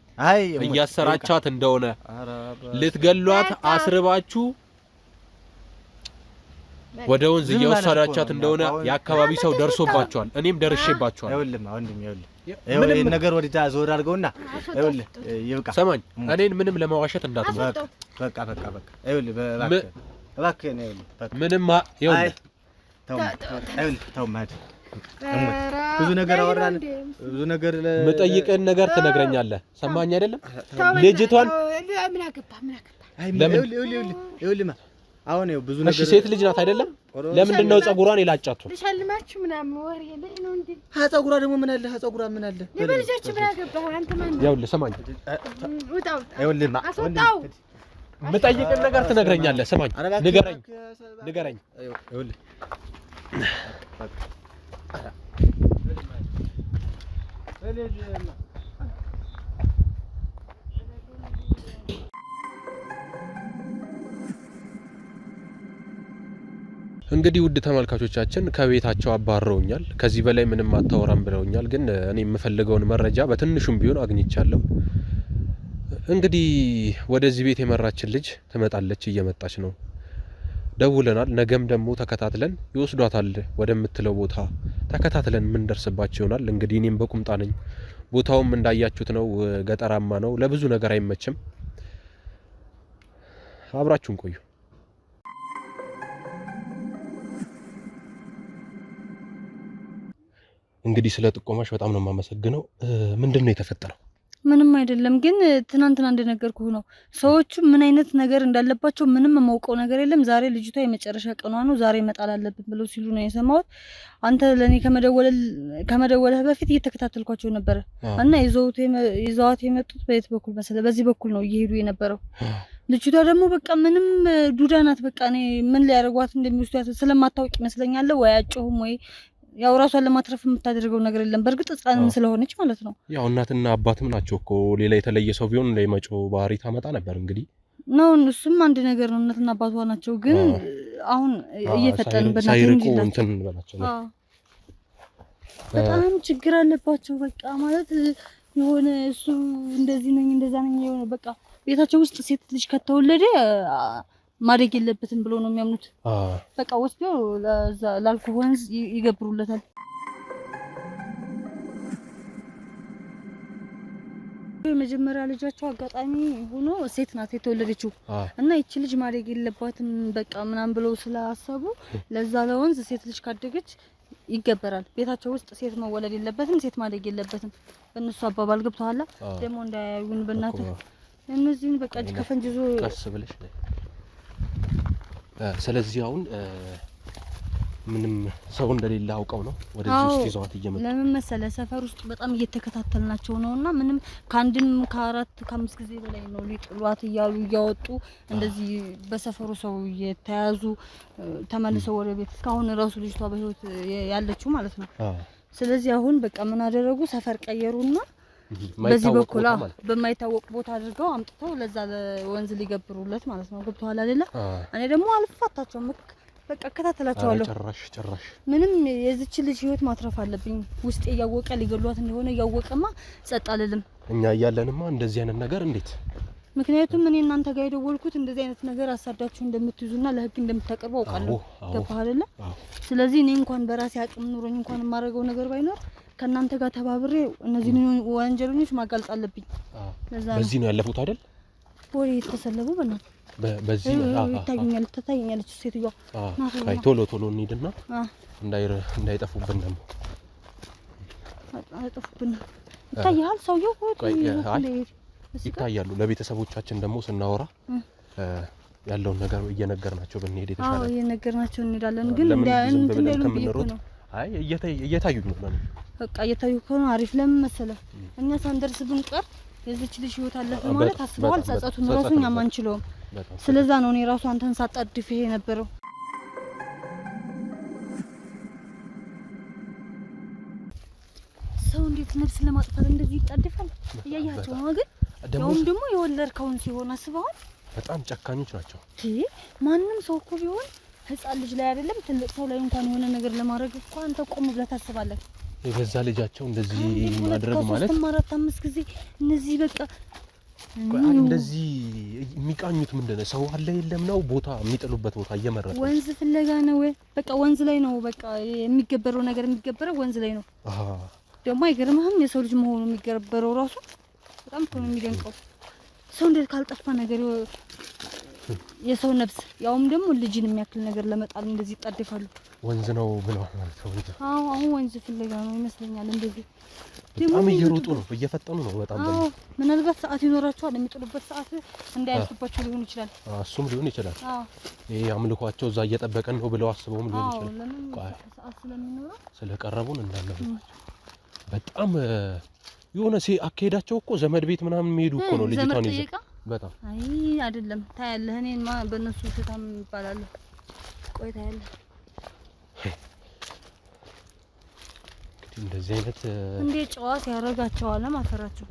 እያሰራቻት እንደሆነ ልትገሏት አስርባችሁ ወደ ወንዝ እየወሰዳቻት እንደሆነ የአካባቢ ሰው ደርሶባቸዋል። እኔም ደርሼባቸዋል።
ይኸውልህ ነገር ወዲታ ዞር አድርገውና ይኸውልህ ይብቃ።
ሰማኝ፣ እኔን ምንም ለማዋሸት እንዳትሞክር።
በቃ ይኸውልህ እባክህ ነው ይኸውልህ
ምንም ይኸውልህ
ተው ማለት ብዙ ነገር አወራን። ብዙ ነገር
የምጠይቅህን ነገር ትነግረኛለህ። ሰማኝ አይደለም? ልጅቷን
ምን አገባ
ይኸውልህ አሁን ይኸው ብዙ ነገር
ሴት ልጅ ናት አይደለም? ለምንድን ነው ጸጉሯን የላጫቱ?
ልሸልማችሁ ምናምን ወሬ ላይ ነው እንዴ?
ጸጉሯ ደግሞ ምን አለ? ጸጉሯ ምን አለ?
ለበልጃችሁ ብላ ገባህ አንተ ማን?
ይኸውልህ ስማኝ፣
ውጣው
ይኸውልህና
አስወጣው።
የምጠይቅህን ነገር ትነግረኛለህ። ስማኝ፣ ንገረኝ።
ይኸውልህ
እንግዲህ ውድ ተመልካቾቻችን ከቤታቸው አባረውኛል። ከዚህ በላይ ምንም አታወራም ብለውኛል። ግን እኔ የምፈልገውን መረጃ በትንሹም ቢሆን አግኝቻለሁ። እንግዲህ ወደዚህ ቤት የመራችን ልጅ ትመጣለች፣ እየመጣች ነው። ደውለናል። ነገም ደግሞ ተከታትለን ይወስዷታል ወደምትለው ቦታ ተከታትለን ምን ደርስባቸው ይሆናል። እንግዲህ እኔም በቁምጣ ነኝ። ቦታውም እንዳያችሁት ነው፣ ገጠራማ ነው። ለብዙ ነገር አይመችም። አብራችሁን ቆዩ። እንግዲህ ስለ ጥቆማሽ በጣም ነው የማመሰግነው። ምንድነው የተፈጠረው?
ምንም አይደለም፣ ግን ትናንትና እንደነገርኩህ ነው። ሰዎቹ ምን አይነት ነገር እንዳለባቸው ምንም የማውቀው ነገር የለም። ዛሬ ልጅቷ የመጨረሻ ቀኗ ነው፣ ዛሬ መጣል አለብን ብለው ሲሉ ነው የሰማሁት። አንተ ለኔ ከመደወልህ በፊት እየተከታተልኳቸው ነበረ እና ይዘዋት የመጡት በየት በኩል መሰለህ? በዚህ በኩል ነው እየሄዱ የነበረው። ልጅቷ ደግሞ በቃ ምንም ዱዳ ናት። በቃ እኔ ምን ሊያደርጓት እንደሚወስዷት ስለማታውቅ ይመስለኛል። ወይ አጭሁም ወይ ያው ራሷን ለማትረፍ የምታደርገው ነገር የለም። በእርግጥ ህፃንም ስለሆነች ማለት ነው።
ያው እናትና አባትም ናቸው እኮ። ሌላ የተለየ ሰው ቢሆን ለመጮህ ባህሪ ታመጣ ነበር። እንግዲህ
ነው እሱም አንድ ነገር ነው። እናትና አባቷ ናቸው። ግን አሁን እየፈጠን
ሳይርቁ እንትን በላቸው።
በጣም ችግር አለባቸው። በቃ ማለት የሆነ እሱ እንደዚህ ነኝ እንደዛ ነኝ የሆነ በቃ ቤታቸው ውስጥ ሴት ልጅ ከተወለደ ማደግ የለበትም ብሎ ነው የሚያምኑት። በቃ ወስዶ ላልኩ ወንዝ ይገብሩለታል። የመጀመሪያ ልጃቸው አጋጣሚ ሆኖ ሴት ናት የተወለደችው እና ይቺ ልጅ ማደግ የለባትም በቃ ምናምን ብለው ስላሰቡ ለዛ ለወንዝ ሴት ልጅ ካደገች ይገበራል። ቤታቸው ውስጥ ሴት መወለድ የለበትም፣ ሴት ማደግ የለበትም። በእነሱ አባባል ገብተዋል። ደግሞ እንዳያዩን በእናቱ እነዚህን በቃ እጅ ከፈንጅ ይዞ
ቀስ ብለሽ ስለዚህ አሁን ምንም ሰው እንደሌለ አውቀው ነው ወደዚህ ውስጥ ይዘዋት እየመጡ።
ለምን መሰለህ ሰፈር ውስጥ በጣም እየተከታተልናቸው ነውና ምንም ከአንድም ከአራት ከአምስት ጊዜ በላይ ነው ሊጥሏት እያሉ እያወጡ እንደዚህ በሰፈሩ ሰው እየተያዙ ተመልሰው ወደ ቤት እስካሁን ራሱ ልጅቷ በህይወት ያለችው ማለት ነው። ስለዚህ አሁን በቃ ምን አደረጉ? ሰፈር ቀየሩና በዚህ በኩል በማይታወቅ ቦታ አድርገው አምጥተው ለዛ ለወንዝ ሊገብሩለት ማለት ነው። ገብቷል አይደለ? እኔ ደግሞ አልፋታቸውም። በቃ እከታተላቸዋለሁ።
ጭራሽ
ምንም የዚች ልጅ ህይወት ማትረፍ አለብኝ። ውስጤ እያወቀ ሊገሏት እንደሆነ እያወቀማ ጸጥ አልልም።
እኛ እያለንማ እንደዚህ አይነት ነገር እንዴት?
ምክንያቱም እኔ እናንተ ጋር የደወልኩት እንደዚህ አይነት ነገር አሳዳችሁ እንደምትይዙና ለህግ እንደምታቀርቡ አውቃለሁ። ገባህ አይደለ? ስለዚህ እኔ እንኳን በራሴ አቅም ኑሮኝ እንኳን የማደርገው ነገር ባይኖር ከናንተ ጋር ተባብሬ እነዚህ ወንጀለኞች ማጋለጥ አለብኝ።
በዚህ ነው ያለፉት አይደል?
ወሬ የተሰለቡ በእናት
በዚህ
ታታኛለች ሴትዮዋ።
አይ ቶሎ እንሂድና እንዳይጠፉብን ደግሞ
አይጠፉብን። ይታያል ሰውየው
ይታያሉ። ለቤተሰቦቻችን ደግሞ ስናወራ ያለውን ነገር እየነገርናቸው ብንሄድ የተሻለ።
አዎ እየነገርናቸው እንሄዳለን። ግን እንትን እንደምን ቢሆን ነው?
አይ እየታዩ ነው።
በቃ እየታዩ ከሆነ አሪፍ። ለምን መሰለህ እኛ ሳንደርስ ብንቀር የዚች ልጅ ህይወት አለፈ ማለት አስበዋል። ጸጸቱን ራሱ እኛ ማንችለውም። ስለዛ ነው እኔ ራሱ አንተን ሳጣድፍ ይሄ ነበረው። ሰው እንዴት ነፍስ ለማጥፋት እንደዚህ ይጣደፋል? እያያቸው ነው። ግን ያውም ደግሞ የወለድከውን ሲሆን አስበዋል።
በጣም ጨካኞች ናቸው።
ማንም ሰው እኮ ቢሆን ህፃን ልጅ ላይ አይደለም ትልቅ ሰው ላይ እንኳን የሆነ ነገር ለማድረግ እኮ አንተ ቆም ብለህ ታስባለህ።
የገዛ ልጃቸው እንደዚህ ማድረግ ማለት
4-5 ጊዜ እነዚህ በቃ
እንደዚህ የሚቃኙት ምንድነው? ሰው አለ የለም ነው ቦታ የሚጥሉበት ቦታ እየመረጡ
ወንዝ ፍለጋ ነው። በቃ ወንዝ ላይ ነው በቃ የሚገበረው ነገር የሚገበረው ወንዝ ላይ ነው። ደግሞ አይገርምህም? የሰው ልጅ መሆኑ የሚገበረው ራሱ በጣም እኮ ነው የሚደንቀው። ሰው እንዴት ካልጠፋ ነገር የሰው ነፍስ ያውም ደግሞ ልጅን የሚያክል ነገር ለመጣል እንደዚህ ይጣደፋሉ።
ወንዝ ነው ብለዋል ማለት ነው። ወንዝ
አሁን ወንዝ ፍለጋ ነው ይመስለኛል። እንደዚህ
በጣም እየሮጡ ነው፣ እየፈጠኑ ነው በጣም።
ምናልባት ሰዓት ይኖራቸዋል፣ የሚጥሉበት ሰዓት እንዳያልፍባቸው ሊሆን ይችላል።
እሱም ሊሆን ይችላል። ይሄ አምልኳቸው እዛ እየጠበቀን ነው ብለው አስበውም ሊሆን ይችላል።
ሰዓት ስለሚኖረው
ስለቀረቡን እንዳለባቸው በጣም የሆነ አካሄዳቸው እኮ ዘመድ ቤት ምናምን የሚሄዱ እኮ ነው ልጅቷን ይዘው። በጣም
አይ አይደለም ታያለህ። እኔማ በእነሱ ሽታም ይባላል። ቆይ ታያለህ።
እንደዚህ አይነት
እንዴ ጨዋታ ያረጋቸዋል ማፈራቸው